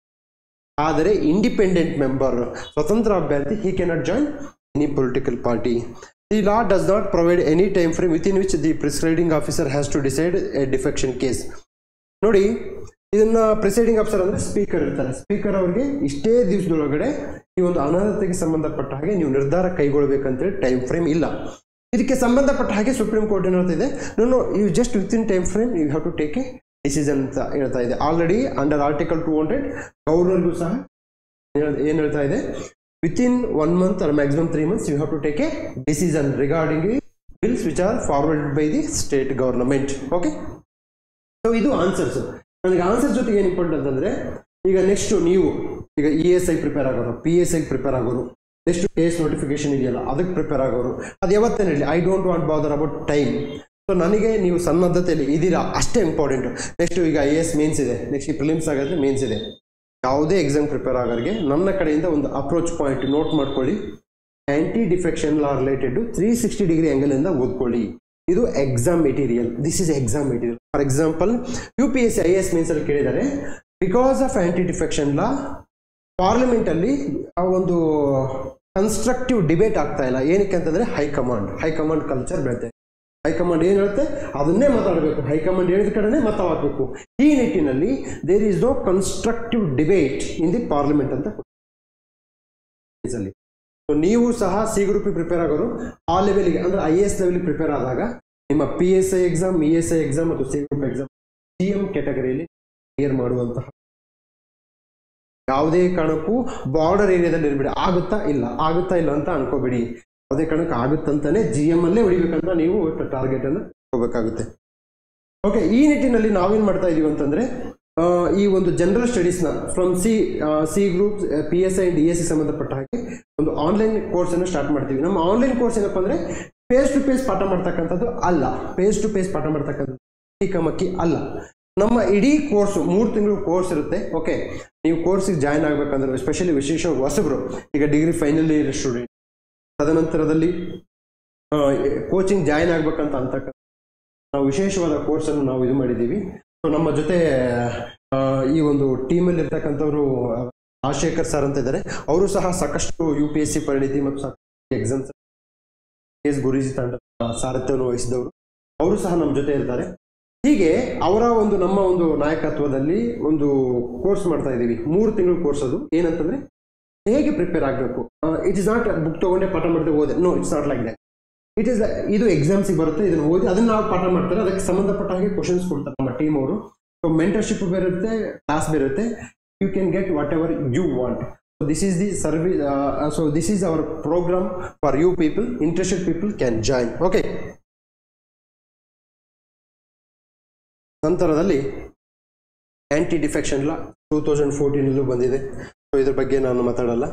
ಆದರೆ independent member, ಸ್ವತಂತ್ರ ಅಭ್ಯರ್ಥಿ, he cannot join any political party. The law does not provide any time frame within which the presiding officer has to decide a defection case. ನೋಡಿ, ಇದನ್ನ presiding officer ಅಂದ್ರೆ speaker ಇರ್ತಾರೆ. Speaker ಅವರಿಗೆ ಇಷ್ಟೇ ದಿವಸದೊಳಗಡೆ ಈ ಒಂದು ಅನರ್ಹತೆಗೆ ಸಂಬಂಧಪಟ್ಟ ಹಾಗೆ ನೀವು ನಿರ್ಧಾರ ಕೈಗೊಳ್ಳಬೇಕಂತೇಳಿ ಟೈಮ್ ಫ್ರೇಮ್ ಇಲ್ಲ. ಇದಕ್ಕೆ ಸಂಬಂಧಪಟ್ಟ ಹಾಗೆ ಸುಪ್ರೀಂ ಕೋರ್ಟ್ ಏನು ಹೇಳ್ತಾ ಇದೆ? No, you just within time frame you have to take a decision ಅಂತ ಹೇಳ್ತಾ ಇದೆ. ಆಲ್ರೆಡಿ ಅಂಡರ್ ಆರ್ಟಿಕಲ್ 200 ಗವರ್ನರ್ಗೂ ಸಹ ಏನು ಹೇಳ್ತಾ ಇದೆ? Within 1 month or maximum 3 months you have to take a decision regarding bills which are forwarded by the state government. Okay, so ಇದು answers. ನನಗೆ answer ಜೊತೆಗೆ ಏನು ಇಂಪಾರ್ಟೆಂಟ್ ಅಂತಂದರೆ, ಈಗ ನೆಕ್ಸ್ಟ್ ನೀವು ಈಗ ESI ಪ್ರಿಪೇರ್ ಆಗೋರು, PSI ಪ್ರಿಪೇರ್ ಆಗೋರು, ನೆಕ್ಸ್ಟ್ ಕೇಸ್ ನೋಟಿಫಿಕೇಶನ್ ಇದೆಯಲ್ಲ ಅದಕ್ಕೆ ಪ್ರಿಪೇರ್ ಆಗೋರು, ಅದು ಯಾವತ್ತೇನು ಹೇಳಿ, I don't want bother about time. So ನನಗೆ ನೀವು ಸನ್ನದ್ಧತೆಯಲ್ಲಿ ಇದ್ದೀರಾ ಅಷ್ಟೇ ಇಂಪಾರ್ಟೆಂಟು. ನೆಕ್ಸ್ಟ್ ಈಗ IAS ಮೇನ್ಸ್ ಇದೆ, ನೆಕ್ಸ್ಟ್ ಈ ಪ್ರಿಲಿಮ್ಸ್ ಆಗೋದ್ರೆ ಮೇನ್ಸ್ ಇದೆ. ಯಾವುದೇ ಎಕ್ಸಾಮ್ ಪ್ರಿಪೇರ್ ಆಗೋರಿಗೆ ನನ್ನ ಕಡೆಯಿಂದ ಒಂದು ಅಪ್ರೋಚ್ ಪಾಯಿಂಟ್ ನೋಟ್ ಮಾಡ್ಕೊಳ್ಳಿ. Aunty defection law related 360 degree ಆ್ಯಂಗಲಿಂದ ಓದ್ಕೊಳ್ಳಿ. ಇದು exam material. This is exam material. For example UPSC IAS mains ಅಲ್ಲಿ ಕೇಳಿದ್ದಾರೆ, because of anti defection law parliament ಅಲ್ಲಿ ಒಂದು ಕನ್ಸ್ಟ್ರಕ್ಟಿವ್ ಡಿಬೇಟ್ ಆಗ್ತಾ ಇಲ್ಲ. ಏನಕ್ಕೆ ಅಂತಂದ್ರೆ ಹೈಕಮಾಂಡ್ ಕಲ್ಚರ್ ಬೆಳೆತೆ. ಹೈಕಮಾಂಡ್ ಏನು ಹೇಳುತ್ತೆ ಅದನ್ನೇ ಮಾತಾಡಬೇಕು, ಹೈಕಮಾಂಡ್ ಹೇಳಿದ ಕಡೆನೇ ಮಾತಾಡಬೇಕು. ಈ ನಿಟ್ಟಿನಲ್ಲಿ there is no constructive debate in the parliament ಅಂತ. ಸೊ ನೀವು ಸಹ C ಗ್ರೂಪ್ ಪ್ರಿಪೇರ್ ಆಗೋರು ಆ ಲೆವೆಲ್ಗೆ ಅಂದ್ರೆ IAS ಲೆವೆಲ್ಗೆ ಪ್ರಿಪೇರ್ ಆದಾಗ ನಿಮ್ಮ PSI ಎಕ್ಸಾಮ್, ESI ಎಕ್ಸಾಮ್ ಮತ್ತು C ಗ್ರೂಪ್ ಎಕ್ಸಾಮ್ CM ಕ್ಯಾಟಗರಿಯಲ್ಲಿ ಕ್ಲಿಯರ್ ಮಾಡುವಂತಹ ಯಾವುದೇ ಕಾರಣಕ್ಕೂ ಬಾರ್ಡರ್ ಏರಿಯಾದಲ್ಲಿ ಇರಬೇಡಿ. ಆಗುತ್ತಾ ಇಲ್ಲ ಅಂತ ಅನ್ಕೋಬೇಡಿ. ಯಾವುದೇ ಕಾರಣಕ್ಕೆ ಆಗುತ್ತಂತಾನೆ GM ಅಲ್ಲೇ ಹೊಡಿಬೇಕಂತ ನೀವು ಟಾರ್ಗೆಟ್ ಅನ್ನು ಹೋಗಬೇಕಾಗುತ್ತೆ. ಓಕೆ, ಈ ನಿಟ್ಟಿನಲ್ಲಿ ನಾವೇನು ಮಾಡ್ತಾ ಇದೀವಿ ಅಂತಂದ್ರೆ, ಈ ಒಂದು ಜನರಲ್ ಸ್ಟಡೀಸ್ನ from C group, PSI and ESI ಸಂಬಂಧಪಟ್ಟ ಹಾಗೆ ಒಂದು ಆನ್ಲೈನ್ ಕೋರ್ಸ್ ಅನ್ನು ಸ್ಟಾರ್ಟ್ ಮಾಡ್ತೀವಿ. ನಮ್ಮ ಆನ್ಲೈನ್ ಕೋರ್ಸ್ ಏನಪ್ಪ ಅಂದ್ರೆ ಫೇಸ್ ಟು ಫೇಸ್ ಪಾಠ ಮಾಡ್ತಕ್ಕಂಥದ್ದು ಅಲ್ಲ. ಮಕ್ಕಿ ಅಲ್ಲ. ನಮ್ಮ ಇಡೀ ಕೋರ್ಸು 3 ತಿಂಗಳು ಕೋರ್ಸ್ ಇರುತ್ತೆ. ಓಕೆ, ನೀವು ಕೋರ್ಸಿಗೆ ಜಾಯ್ನ್ ಆಗ್ಬೇಕಂದ್ರೆ ಎಸ್ಪೆಷಲಿ ವಿಶೇಷವಾಗಿ ಹೊಸಬ್ರು, ಈಗ ಡಿಗ್ರಿ ಫೈನಲ್ ಇಯರ್ ಸ್ಟೂಡೆಂಟ್, ತದನಂತರದಲ್ಲಿ ಕೋಚಿಂಗ್ ಜಾಯ್ನ್ ಆಗ್ಬೇಕಂತ ಅಂತಕ್ಕಂಥ ನಾವು ವಿಶೇಷವಾದ ಕೋರ್ಸನ್ನು ನಾವು ಇದು ಮಾಡಿದ್ದೀವಿ. ಸೊ ನಮ್ಮ ಜೊತೆ ಈ ಒಂದು ಟೀಮಲ್ಲಿ ಇರ್ತಕ್ಕಂಥವ್ರು ರಾಜಶೇಖರ್ ಸರ್ ಅಂತ ಇದ್ದಾರೆ. ಅವರು ಸಹ ಸಾಕಷ್ಟು UPSC ಪರಿಣಿತಿ ಮತ್ತು ಸಾಕಷ್ಟು ಎಕ್ಸಾಮ್ಸ್ ಗುರೂಜಿ ತಂಡ ಸಾರಥ್ಯವನ್ನು ವಹಿಸಿದವರು, ಅವರು ಸಹ ನಮ್ಮ ಜೊತೆ ಇರ್ತಾರೆ. ಹೀಗೆ ಅವರ ಒಂದು ನಮ್ಮ ಒಂದು ನಾಯಕತ್ವದಲ್ಲಿ ಒಂದು ಕೋರ್ಸ್ ಮಾಡ್ತಾ ಇದ್ದೀವಿ. 3 ತಿಂಗಳು ಕೋರ್ಸ್. ಅದು ಏನಂತಂದ್ರೆ ಹೇಗೆ ಪ್ರಿಪೇರ್ ಆಗಬೇಕು. ಇಟ್ ಇಸ್ ನಾಟ್ ಬುಕ್ ತಗೊಂಡೆ ಪಾಠ ಮಾಡಿದ್ರೆ ಓದೆ. No, it's not like that. ಇದು ಎಕ್ಸಾಮ್ಸಿಗೆ ಬರುತ್ತೆ, ಇದನ್ನು ಓದಿ ಅದನ್ನ ನಾವು ಪಾಠ ಮಾಡ್ತಾರೆ. ಅದಕ್ಕೆ ಸಂಬಂಧಪಟ್ಟ ಹಾಗೆ ಕ್ವಶನ್ಸ್ ಕೊಡ್ತಾರೆ ನಮ್ಮ ಟೀಮ್ ಅವರು. ಸೊ ಮೆಂಟರ್ಶಿಪ್ ಬೇರೆ ಇರುತ್ತೆ, ಕ್ಲಾಸ್ ಬೇರೆ ಇರುತ್ತೆ. You can get whatever you want. So this is the service. So this is our programme for you people. Interested people can join. Okay, ನಂತರದಲ್ಲಿ ಆಂಟಿ ಡಿಫೆಕ್ಷನ್ ಲಾ 2014 ಬಂದಿದೆ. ಸೊ ಇದ್ರ ಬಗ್ಗೆ ನಾನು ಮಾತಾಡಲ್ಲ.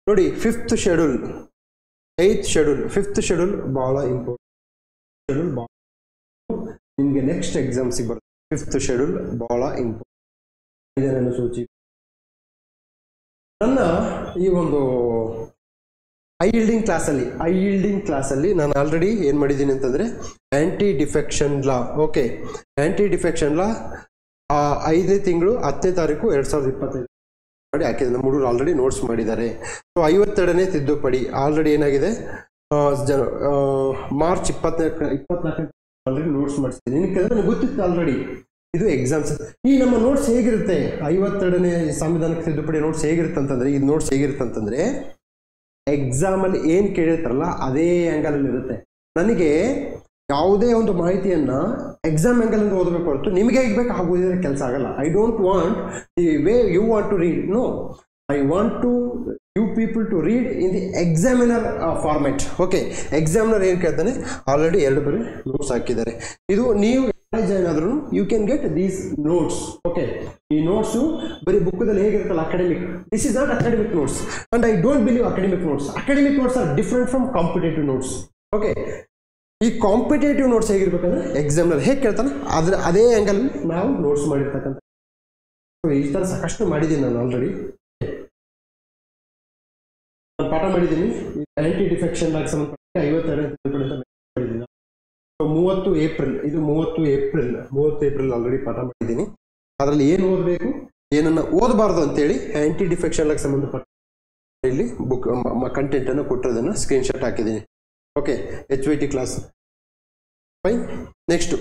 ನೋಡಿ, 5th schedule, 8th schedule, 5th schedule ಬಹಳ important. ನಿಮಗೆ ನೆಕ್ಸ್ಟ್ ಎಕ್ಸಾಮ್ಸಿಗೆ ಬರುತ್ತೆ. 5th ಶೆಡ್ಯೂಲ್ ಬಹಳ ಇಂಪಾರ್ಟೆಂಟ್. ಇದನ್ನು ಸೂಚಿ ನನ್ನ ಈ ಒಂದು ಐ ಈಲ್ಡಿಂಗ್ ಕ್ಲಾಸಲ್ಲಿ ನಾನು ಆಲ್ರೆಡಿ ಏನು ಮಾಡಿದ್ದೀನಿ ಅಂತಂದರೆ ಆಂಟಿ ಡಿಫೆಕ್ಷನ್ ಲಾ. ಓಕೆ, ಆಂಟಿ ಡಿಫೆಕ್ಷನ್ ಲಾ 5ನೇ ತಿಂಗಳು 10ನೇ ತಾರೀಕು 2025 ಮಾಡಿ ಹಾಕಿದ್ದೀನಿ. 3 ಆಲ್ರೆಡಿ ನೋಟ್ಸ್ ಮಾಡಿದ್ದಾರೆ. ಸೊ 52ನೇ ತಿದ್ದುಪಡಿ ಆಲ್ರೆಡಿ ಏನಾಗಿದೆ, ಮಾರ್ಚ್ 24 ಆಲ್ರೆಡಿ ನೋಟ್ಸ್ ಮಾಡಿಸ್ತೀನಿ. ನನಗೆ ಗೊತ್ತಿತ್ತು ಆಲ್ರೆಡಿ ಇದು ಎಕ್ಸಾಮ್ಸ್. ಈ ನಮ್ಮ ನೋಟ್ಸ್ ಹೇಗಿರುತ್ತೆ, 52ನೇ ಸಂವಿಧಾನಕ್ಕೆ ತಿದ್ದುಪಡಿ ನೋಟ್ಸ್ ಹೇಗಿರುತ್ತೆ ಅಂತಂದರೆ, ಇದು ನೋಟ್ಸ್ ಹೇಗಿರುತ್ತೆ ಅಂತಂದರೆ ಎಕ್ಸಾಮಲ್ಲಿ ಏನು ಕೇಳಿರ್ತಾರಲ್ಲ ಅದೇ ಆ್ಯಂಗಲಲ್ಲಿ ಇರುತ್ತೆ. ನನಗೆ ಯಾವುದೇ ಒಂದು ಮಾಹಿತಿಯನ್ನು ಎಕ್ಸಾಮ್ ಆ್ಯಂಗಲಿಂದ ಓದಬೇಕು ಹೊರತು ನಿಮಗೆ ಹೇಗೆ ಬೇಕು ಆಗೋದಿದ್ರೆ ಕೆಲಸ ಆಗಲ್ಲ. I don't want the way you want to read. No, I want to you people to read in the examiner format. Okay, examiner ಏನು ಕೇಳ್ತಾನೆ ಆಲ್ರೆಡಿ 2 ಬರೀ ನೋಟ್ಸ್ ಹಾಕಿದ್ದಾರೆ. ಇದು ನೀವು ಜಾಯಿನ್ ಆದ್ರೂ you can get these notes. Okay, ಈ notes ಬರೀ ಬುಕ್ದಲ್ಲಿ ಹೇಗಿರುತ್ತಲ್ಲ academic, this is not academic notes and I don't believe academic notes. Academic notes are different from competitive notes. Okay, ಈ ಕಾಂಪಿಟೇಟಿವ್ ನೋಟ್ಸ್ ಹೇಗಿರ್ಬೇಕಂದ್ರೆ ಎಕ್ಸಾಮ್ನಲ್ಲಿ ಹೇಗೆ ಕೇಳ್ತಾನೆ ಅದೇ ಆ್ಯಂಗಲ್ ನಾವು ನೋಟ್ಸ್ ಮಾಡಿರ್ತಕ್ಕಂಥ. ಈ ಥರ ಸಾಕಷ್ಟು ಮಾಡಿದ್ದೀನಿ ನಾನು ಆಲ್ರೆಡಿ. ನಾನು ಪಾಠ ಮಾಡಿದ್ದೀನಿ ಆಂಟಿ ಡಿಫೆಕ್ಷನ್ ಸಂಬಂಧಪಟ್ಟ 52 ಮಾಡಿದ್ದೀನಿ. 30 ಏಪ್ರಿಲ್, ಇದು 30 ಏಪ್ರಿಲ್ ಆಲ್ರೆಡಿ ಪಾಠ ಮಾಡಿದ್ದೀನಿ. ಅದರಲ್ಲಿ ಏನು ಓದಬೇಕು, ಏನನ್ನು ಓದಬಾರ್ದು ಅಂತೇಳಿ ಆಂಟಿ ಡಿಫೆಕ್ಷನ್ ಸಂಬಂಧಪಟ್ಟ ಇಲ್ಲಿ ಬುಕ್ ಕಂಟೆಂಟ್ ಅನ್ನು ಕೊಟ್ಟಿರೋದನ್ನು ಸ್ಕ್ರೀನ್ಶಾಟ್ ಹಾಕಿದ್ದೀನಿ. Okay, HYT class fine. Next,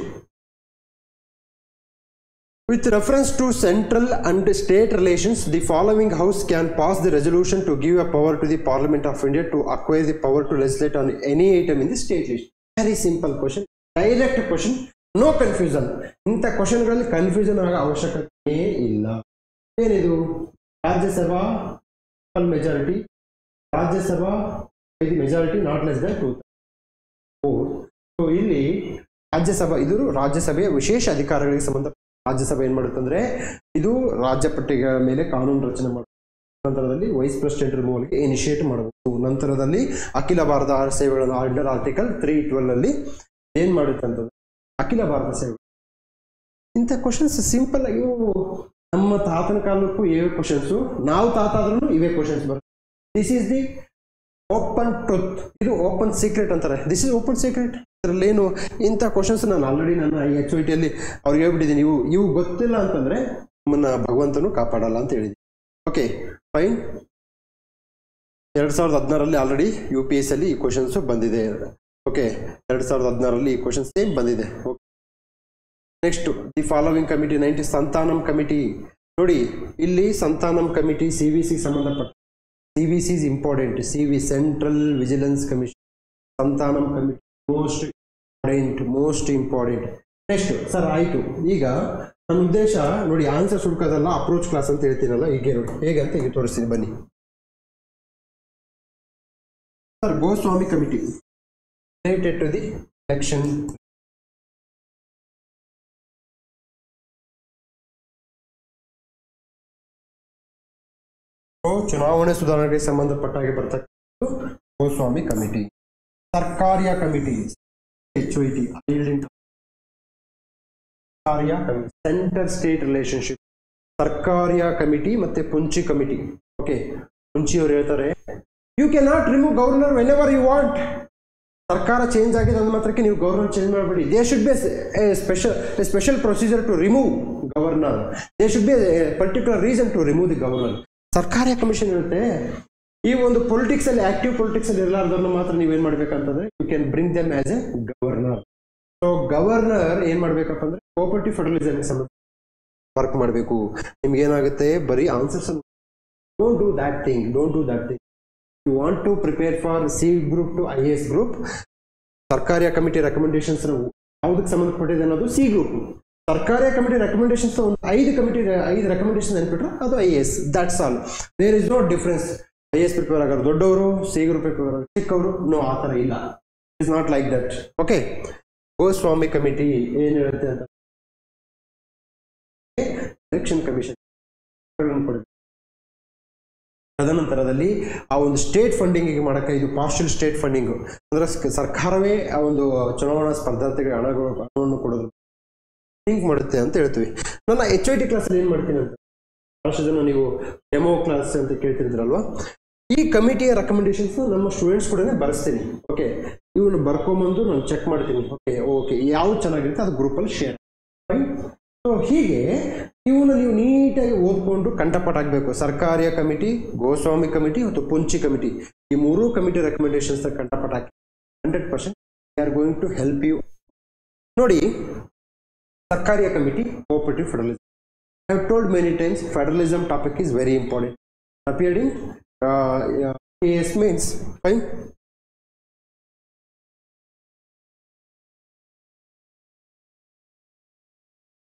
with reference to central and state relations, the following house can pass the resolution to give a power to the Parliament of India to acquire the power to legislate on any item in the state list. Very simple question, direct question, no confusion. ಇಂಥ ಕ್ವಶನ್ಗಳಲ್ಲಿ confusion ಆಗೋ ಅವಶ್ಯಕತೆ ಇಲ್ಲ. ಏನಿದು? Rajya Sabha majority, Rajya Sabha majority not less than 2/3. So ಇಲ್ಲಿ ರಾಜ್ಯಸಭಾ, ಇದು ರಾಜ್ಯಸಭೆಯ ವಿಶೇಷ ಅಧಿಕಾರಗಳಿಗೆ ಸಂಬಂಧ. ರಾಜ್ಯಸಭೆ ಏನ್ ಮಾಡುತ್ತಂದ್ರೆ ಇದು ರಾಜ್ಯ ಪಟ್ಟಿಗಳ ಮೇಲೆ ಕಾನೂನು ರಚನೆ ಮಾಡುತ್ತೆ. ನಂತರದಲ್ಲಿ ವೈಸ್ ಪ್ರೆಸಿಡೆಂಟ್ ರಿಮೂವಲ್ಗೆ ಇನಿಷಿಯೇಟ್ ಮಾಡಬಹುದು. ನಂತರದಲ್ಲಿ ಅಖಿಲ ಭಾರತ ಸೇವೆಗಳನ್ನು ಅಂಡರ್ ಆರ್ಟಿಕಲ್ 312 ಅಲ್ಲಿ ಏನ್ ಮಾಡುತ್ತೆ ಅಂತಂದ್ರೆ ಅಖಿಲ ಭಾರತ ಸೇವೆ. ಇಂಥ ಕ್ವಶನ್ಸ್ ಸಿಂಪಲ್ ಆಗಿ ನಮ್ಮ ತಾತನ ಕಾಲಕ್ಕೂ ಇವೇ ಕ್ವಶನ್ಸ್, ನಾವು ತಾತ ಆದ್ರೂ ಇವೇ ಕ್ವಶನ್ಸ್ ಬರುತ್ತೆ. This is the open truth, ಇದು ಓಪನ್ ಸೀಕ್ರೆಟ್ ಅಂತಾರೆ. This is open secret. ಅದರಲ್ಲಿ ಏನು ಇಂಥ ಕ್ವಶನ್ಸ್ ನಾನು ಆಲ್ರೆಡಿ ನನ್ನ HYT ಅಲ್ಲಿ ಅವ್ರಿಗೆ ಹೇಳ್ಬಿಟ್ಟಿದ್ದೀನಿ. ಇವು ಗೊತ್ತಿಲ್ಲ ಅಂತಂದ್ರೆ ನಮ್ಮನ್ನ ಭಗವಂತನು ಕಾಪಾಡಲ್ಲ ಅಂತ ಹೇಳಿದ್ದೀನಿ. Okay fine. 2016 ಆಲ್ರೆಡಿ UPSC ಅಲ್ಲಿ ಈ ಕ್ವಶನ್ಸ್ ಬಂದಿದೆ. ಓಕೆ, 2016 ಈ ಕ್ವಶನ್ಸ್ ಸೇಮ್ ಬಂದಿದೆ. Okay, next, the following committee 90 Santhanam committee. ನೋಡಿ ಇಲ್ಲಿ ಸಂತಾನಂ ಕಮಿಟಿ CVC ಸಂಬಂಧಪಟ್ಟ. CVC is important. Central vigilance commission, Santhanam committee most important. Next, sir ಆಯಿತು, ಈಗ ನನ್ನ ಉದ್ದೇಶ ನೋಡಿ ಆನ್ಸರ್ಸ್ ಹುಡುಕೋದಲ್ಲ, ಅಪ್ರೋಚ್ ಕ್ಲಾಸ್ ಅಂತ ಹೇಳ್ತೀನಲ್ಲ, ಹೀಗೆ ನೋಡಿ ಹೇಗಂತ ಈಗ ತೋರಿಸ್ತೀನಿ ಬನ್ನಿ. Sir Goswami committee related to the election. ಚುನಾವಣೆ ಸುಧಾರಣೆಗೆ ಸಂಬಂಧಪಟ್ಟ ಹಾಗೆ ಬರ್ತಕ್ಕಂಥ Goswami committee. Sarkaria committee HYT centre state relationship. Sarkaria committee ಮತ್ತೆ ಪುಂಚಿ ಕಮಿಟಿ. ಓಕೆ, ಪುಂಚಿ ಅವರು ಹೇಳ್ತಾರೆ you can not remove governor whenever you want. ಸರ್ಕಾರ ಚೇಂಜ್ ಆಗಿದೆ ಅಂದ ಮಾತ್ರಕ್ಕೆ ನೀವು ಗವರ್ನರ್ ಚೇಂಜ್ ಮಾಡಬೇಡಿ. They should be special procedure to remove governor. They should be particular reason to remove the governor. Sarkaria commission ಇರುತ್ತೆ. ಈ ಒಂದು ಪೊಲಿಟಿಕ್ಸ್ ಅಲ್ಲಿ ಆಕ್ಟಿವ್ ಪೊಲಿಟಿಕ್ಸ್ ಅಲ್ಲಿ ಇರಲಾರ್ದವ್ರನ್ನ ಮಾತ್ರ ನೀವೇನ್ ಮಾಡ್ಬೇಕಂತಂದ್ರೆ you can bring them as a governor. So governor ಏನ್ ಮಾಡ್ಬೇಕಪ್ಪ ಅಂದ್ರೆ ಕೋಆಪರೇಟಿವ್ ಫೆಡರಲಿಸಮ್ ಸಂಬಂಧ ವರ್ಕ್ ಮಾಡಬೇಕು. ನಿಮ್ಗೆ ಏನಾಗುತ್ತೆ, ಬರೀ answers don't do that thing. You want to prepare for C group to IAS group. Sarkaria committee recommendations ಯಾವುದಕ್ಕೆ ಸಂಬಂಧಪಟ್ಟಿದೆ ಅನ್ನೋದು C group. Sarkaria committee recommendations ಒಂದು 5 ರೆಕಮೆಂಡೇಶನ್ ನೆನ್ಪಿಟ್ರೆ ಅದು IAS. That's all. There is no difference. IAS prepare ಆಗೋರು ದೊಡ್ಡವರು, C group prepare ಆಗೋರು ಚಿಕ್ಕವರು. No, ಆ ಥರ ಇಲ್ಲ. It's not like that. Okay, Goswami committee ಏನ್ ಹೇಳುತ್ತೆ ಅಂತ, ಎಲೆಕ್ಷನ್ ಕಮಿಷನ್ ತದನಂತರದಲ್ಲಿ ಆ ಒಂದು ಸ್ಟೇಟ್ ಫಂಡಿಂಗ್ ಮಾಡಕ್ಕೆ, ಇದು ಪಾರ್ಷಿಯಲ್ ಸ್ಟೇಟ್ ಫಂಡಿಂಗ್ ಅಂದ್ರೆ ಸರ್ಕಾರವೇ ಆ ಒಂದು ಚುನಾವಣಾ ಸ್ಪರ್ಧಾರ್ಥಿಗಳಿಗೆ ಹಣವನ್ನು ಕೊಡೋದು ಥಿಂಕ್ ಮಾಡುತ್ತೆ ಅಂತ ಹೇಳ್ತೀವಿ. ನನ್ನ HYT ಕ್ಲಾಸಲ್ಲಿ ಏನು ಮಾಡ್ತೀನಿ ಅಂತ, ಭಾಳಷ್ಟು ಜನ ನೀವು ಡೆಮೋ ಕ್ಲಾಸ್ ಅಂತ ಕೇಳ್ತಿದ್ರಲ್ವಾ, ಈ ಕಮಿಟಿಯ ರೆಕಮೆಂಡೇಶನ್ಸ್ ನಮ್ಮ ಸ್ಟೂಡೆಂಟ್ಸ್ ಕೂಡ ಬರೆಸ್ತೀನಿ. ಓಕೆ, ಇವನು ಬರ್ಕೊಂಬಂದು ನಾನು ಚೆಕ್ ಮಾಡ್ತೀನಿ. ಓಕೆ ಯಾವ್ದು ಚೆನ್ನಾಗಿರುತ್ತೆ ಅದು ಗ್ರೂಪಲ್ಲಿ ಶೇರ್. ಸೊ ಹೀಗೆ ಇವನ್ನ ನೀವು ನೀಟಾಗಿ ಓದ್ಕೊಂಡು ಕಂಠಪಾಠ ಆಗಬೇಕು. ಸರ್ಕಾರಿಯ ಕಮಿಟಿ, ಗೋಸ್ವಾಮಿ ಕಮಿಟಿ ಮತ್ತು ಪುಂಚಿ ಕಮಿಟಿ, ಈ 3 ಕಮಿಟಿ ರೆಕಮೆಂಡೇಶನ್ಸ್ ಕಂಠಪಾಠ ಹಾಕಿ 100% they are going to help you. ನೋಡಿ, Sarkaria committee cooperative federalism. I have told many times federalism topic is very important. Appeared in AS mains. Fine.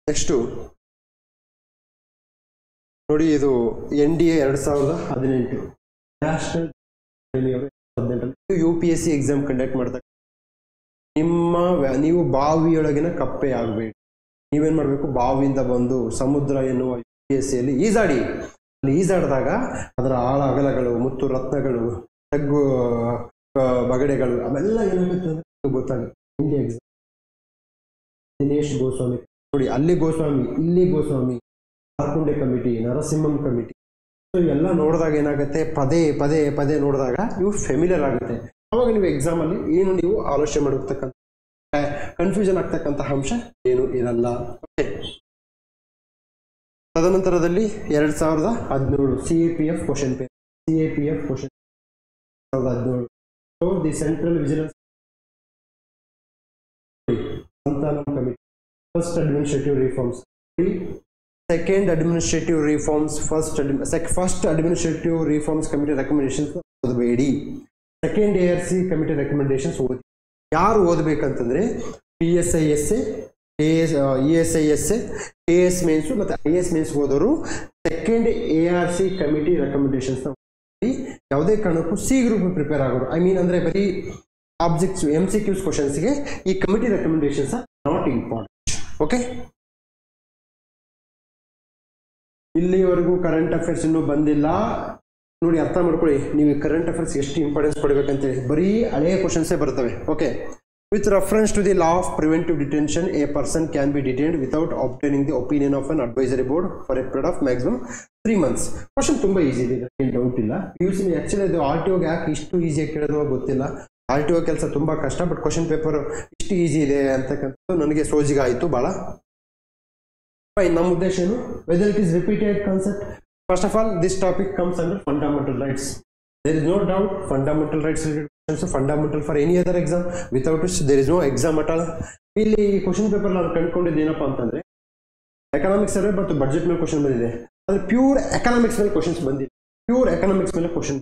Next ನೋಡಿ, ಇದು NDA 2018 national UPSC exam conduct ಮಾಡ್ತಾರೆ. ನೀವು ಬಾವಿಯೊಳಗಿನ ಕಪ್ಪೆ ಆಗಬೇಡಿ. ನೀವೇನ್ ಮಾಡಬೇಕು, ಬಾವಿಯಿಂದ ಬಂದು ಸಮುದ್ರ ಎನ್ನುವ ಯಲ್ಲಿ ಈಜಾಡಿ. ಅಲ್ಲಿ ಈಜಾಡಿದಾಗ ಅದರ ಆಳ ಅಗಲಗಳು, ಮುತ್ತು ರತ್ನಗಳು, ತಗ್ಗು ಬಗಡೆಗಳು ಅವೆಲ್ಲ ಏನಾಗುತ್ತೆ ಅಂದ್ರೆ ಗೊತ್ತಾಗುತ್ತೆ. ಇಂಡಿಯಾ ಎಕ್ಸಾಮ್ ದಿನೇಶ್ ಗೋಸ್ವಾಮಿ ನೋಡಿ, ಅಲ್ಲಿ ಗೋಸ್ವಾಮಿ, ಇಲ್ಲಿ Goswami, Markande committee, Narasimham committee, so ಎಲ್ಲ ನೋಡಿದಾಗ ಏನಾಗುತ್ತೆ, ಪದೇ ಪದೇ ಪದೇ ನೋಡಿದಾಗ ಇವು ಫೆಮಿಲಿಯರ್ ಆಗುತ್ತೆ. ಅವಾಗ ನೀವು ಎಕ್ಸಾಮ್ ಅಲ್ಲಿ ಏನು ನೀವು ಆಲೋಚನೆ ಮಾಡಿರ್ತಕ್ಕಂಥ ಕನ್ಫ್ಯೂಷನ್ ಆಗ್ತಕ್ಕಂಥ ಅಂಶ ಏನು ಇರಲ್ಲ. ಓಕೆ. ತದನಂತರದಲ್ಲಿ 2017 CAPF question paper, CAPF question 2017. So the central vigilance Santhanam committee, first administrative reforms, second administrative reforms, first administrative reforms committee recommendations ಓದಬೇಡಿ. ಸೆಕೆಂಡ್ ARC ಕಮಿಟಿ ರೆಕಮೆಂಡೇಶನ್ಸ್ ಓದಿ. ಯಾರು ಓದಬೇಕಂತಂದ್ರೆ PSISA, ESISA, AS ಮೇನ್ಸು ಮತ್ತು IS ಮೇನ್ಸ್ ಓದೋರು second ARC committee recommendations ಯಾವುದೇ ಕಾರಣಕ್ಕೂ C group prepare ಆಗೋರು. I mean ಅಂದ್ರೆ ಬರೀ ಆಬ್ಜೆಕ್ಟ್ಸ್ MCQs ಕ್ವಶನ್ಸ್ಗೆ ಈ committee recommendations not important. Okay. ಇಲ್ಲಿವರೆಗೂ ಕರೆಂಟ್ ಅಫೇರ್ಸ್ ಇನ್ನೂ ಬಂದಿಲ್ಲ ನೋಡಿ, ಅರ್ಥ ಮಾಡ್ಕೊಳ್ಳಿ. ನೀವು ಕರೆಂಟ್ ಅಫೇರ್ಸ್ ಎಷ್ಟು ಇಂಪಾರ್ಟೆನ್ಸ್ ಕೊಡಬೇಕಂತೇಳಿ ಬರೀ ಹಳೆಯ ಕ್ವಶನ್ಸೇ ಬರ್ತವೆ. Okay. With reference to the law of preventive detention, a person can be detained without obtaining the opinion of an advisory board for a period of maximum 3 months. Question ತುಂಬಾ easy ಇದೆ, ಏನು doubt ಇಲ್ಲ. PUC actually ಅದು RTOಗೆ ಯಾಕೆ ಇಷ್ಟು ಈಸಿಯಾಗಿ ಕೇಳೋದು ಗೊತ್ತಿಲ್ಲ. RTO ಕೆಲಸ ತುಂಬಾ ಕಷ್ಟ, ಬಟ್ ಕ್ವಶನ್ ಪೇಪರ್ ಇಷ್ಟು ಈಸಿ ಇದೆ ಅಂತಕ್ಕಂಥದ್ದು ನನಗೆ ಸೋಜಿಗ ಆಯಿತು ಭಾಳ. ನಮ್ಮ ಉದ್ದೇಶ ಏನು, whether it is repeated concept. First of all this topic comes under fundamental rights. There is no doubt fundamental rights fundamental for any other exam, without it there is no exam at all. ಇಲ್ಲಿ question paper ನಾನು ಕಂಡುಕೊಂಡಿದ್ದು ಏನಪ್ಪಾ ಅಂತಂದ್ರೆ economics survey ಮತ್ತು budget ಮೇಲೆ question ಬಂದಿದೆ, ಆದರೆ pure economics ಮೇಲೆ ಕ್ವಶನ್ಸ್ ಬಂದಿದೆ. ಪ್ಯೂರ್ ಎಕನಾಮಿಕ್ಸ್ ಮೇಲೆ ಕ್ವಶನ್.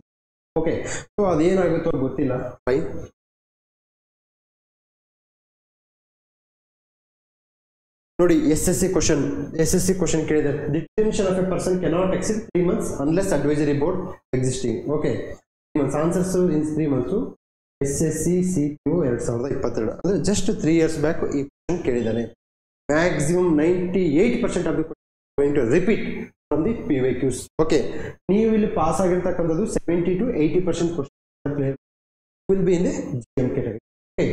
ಓಕೆ. ಸೊ ಅದೇನಾಗುತ್ತೋ ಗೊತ್ತಿಲ್ಲ. ಫೈನ್. ನೋಡಿ, SSC ಕ್ವಶನ್ ಕೇಳಿದ್ದಾರೆ. Detention of a person cannot exceed 3 months unless advisory board existing. Okay. 3 months answers in 3 months. SSC CPO 2022 ಅಂದ್ರೆ ಜಸ್ಟ್ 3 years ಬ್ಯಾಕ್ ಈ question ಕೇಳಿದ್ದಾನೆ. Maximum 98% of the going to repeat from the PYQs. Okay. ನೀವು ಇಲ್ಲಿ pass ಆಗಿರ್ತಕ್ಕಂಥದ್ದು 70 to 80% question will be in the GM category. Okay.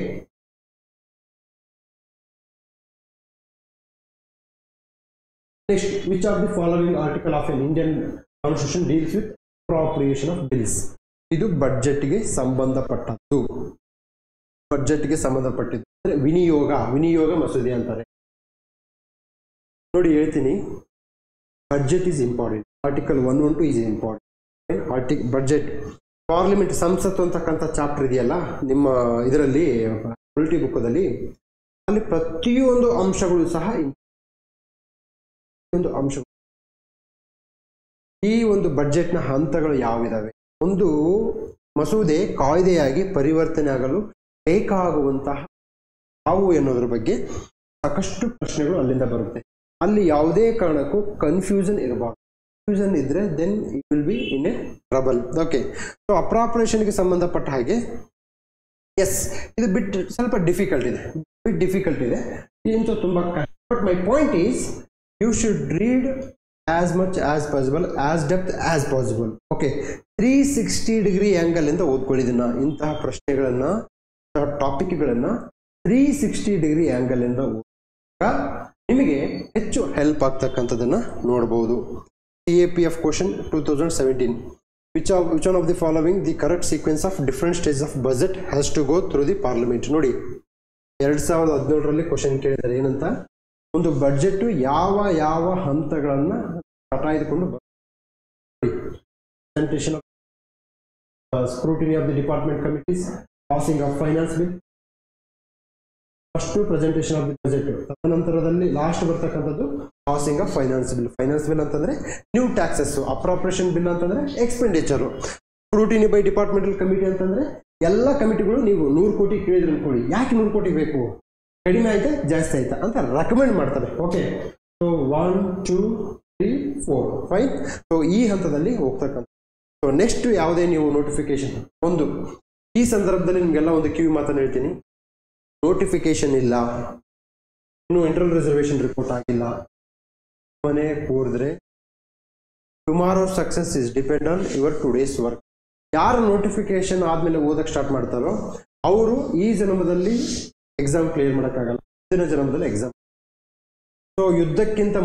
Next, which of the following article of an Indian Constitution deals with appropriation of bills? ಇದು ಬಡ್ಜೆಟ್ಗೆ ಸಂಬಂಧಪಟ್ಟದ್ದು. ಬಡ್ಜೆಟ್ಗೆ ಸಂಬಂಧಪಟ್ಟಿದ್ದು ಅಂದ್ರೆ ವಿನಿಯೋಗ ಮಸೂದೆ ಅಂತಾರೆ. ನೋಡಿ ಹೇಳ್ತೀನಿ, budget is important. Article 112 is important. Budget parliament ಸಂಸತ್ತು ಅಂತಕ್ಕಂಥ ಚಾಪ್ಟರ್ ಇದೆಯಲ್ಲ ನಿಮ್ಮ ಇದರಲ್ಲಿ ಪೊಲಿಟಿ ಬುಕ್ದಲ್ಲಿ, ಅಲ್ಲಿ ಪ್ರತಿಯೊಂದು ಅಂಶಗಳು ಸಹ ಅಂಶ. ಈ ಒಂದು ಬಡ್ಜೆಟ್ನ ಹಂತಗಳು ಯಾವಿದಾವೆ, ಒಂದು ಮಸೂದೆ ಕಾಯ್ದೆಯಾಗಿ ಪರಿವರ್ತನೆ ಆಗಲು ಬೇಕಾಗುವಂತಹ ಯಾವುವು ಎನ್ನುವುದರ ಬಗ್ಗೆ ಸಾಕಷ್ಟು ಪ್ರಶ್ನೆಗಳು ಅಲ್ಲಿಂದ ಬರುತ್ತೆ. ಅಲ್ಲಿ ಯಾವುದೇ ಕಾರಣಕ್ಕೂ ಕನ್ಫ್ಯೂಷನ್ ಇರಬಾರ್ದು. ಕನ್ಫ್ಯೂಷನ್ ಇದ್ರೆ then it will be in a trouble. Okay. So ಅಪ್ರಾಪ್ರಿಯೇಷನ್ಗೆ ಸಂಬಂಧಪಟ್ಟ ಹಾಗೆ ಎಸ್, ಇದು ಸ್ವಲ್ಪ ಡಿಫಿಕಲ್ಟ್ ಇದೆ, ಇಂತೂ ತುಂಬಾ ಕಷ್ಟ. But my point is you should read as much as possible, as depth as possible. Okay. 360 angle ಇಂದ ಓದ್ಕೊಳ್ಳಿ ಇದನ್ನ. ಇಂತಹ ಪ್ರಶ್ನೆಗಳನ್ನ, ಟಾಪಿಕ್ಗಳನ್ನ 360 ಆಂಗಲ್ ಇಂದ ಓದಿದಾಗ ನಿಮಗೆ ಹೆಚ್ಚು ಹೆಲ್ಪ್ ಆಗ್ತಕ್ಕಂಥದ್ದನ್ನ ನೋಡಬಹುದು. CAPF question 2017. Which one of the following the correct sequence of different stages of budget has to go through the parliament? ನೋಡಿ, 2017ರಲ್ಲಿ ಕ್ವಶನ್ ಕೇಳಿದ್ದಾರೆ. ಏನಂತ, ಒಂದು ಬಡ್ಜೆಟ್ ಯಾವ ಹಂತಗಳನ್ನ ಕಟಾಯ್ದುಕೊಂಡು presentation of scrutiny of the department committees, passing of finance bill, first presentation of the budget, ತದನಂತರದಲ್ಲಿ last ಬರ್ತಕ್ಕಂಥದ್ದು passing off finance bill ಅಂತಂದ್ರೆ new taxes, appropriation bill ಅಂತಂದ್ರೆ expenditure, scrutiny by departmental committee ಅಂತಂದ್ರೆ ಎಲ್ಲ ಕಮಿಟಿಗಳು ನೀವು 100 ಕೋಟಿ ಕೇಳಿದ್ರೆ ಅನ್ಕೊಳ್ಳಿ, ಯಾಕೆ 100 ಕೋಟಿ ಬೇಕು, ಕಡಿಮೆ ಆಯ್ತಾ ಜಾಸ್ತಿ ಆಯ್ತಾ ಅಂತ ರೆಕಮೆಂಡ್ ಮಾಡ್ತಾರೆ. ಓಕೆ. ಸೊ 1 2 3 4 5. ಸೊ ಈ ಹಂತದಲ್ಲಿ ಹೋಗ್ತಕ್ಕಂಥ. ಸೊ ನೆಕ್ಸ್ಟ್ ಯಾವುದೇ ನೀವು ನೋಟಿಫಿಕೇಶನ್, ಒಂದು ಈ ಸಂದರ್ಭದಲ್ಲಿ ನಿಮಗೆಲ್ಲ ಒಂದು ಕಿವಿ ಮಾತನ್ನು ಹೇಳ್ತೀನಿ, ನೋಟಿಫಿಕೇಶನ್ ಇಲ್ಲ, ಇನ್ನು ಇಂಟರ್ನಲ್ ರಿಸರ್ವೇಶನ್ ರಿಪೋರ್ಟ್ ಆಗಿಲ್ಲ. ಮನೆ ಕೂರಿದ್ರೆ tomorrow success is depend on your today's work. ಯಾರು ನೋಟಿಫಿಕೇಶನ್ ಆದ್ಮೇಲೆ ಓದಕ್ಕೆ ಸ್ಟಾರ್ಟ್ ಮಾಡ್ತಾರೋ ಅವರು ಈ ಜನ್ಮದಲ್ಲಿ ಎಕ್ಸಾಮ್ ಕ್ಲಿಯರ್ ಮಾಡೋಕ್ಕಾಗಲ್ಲ, ಮುಂದಿನ ಜನ್ಮದಲ್ಲಿ ಎಕ್ಸಾಮ್. ಸೊ ಯುದ್ಧಕ್ಕಿಂತ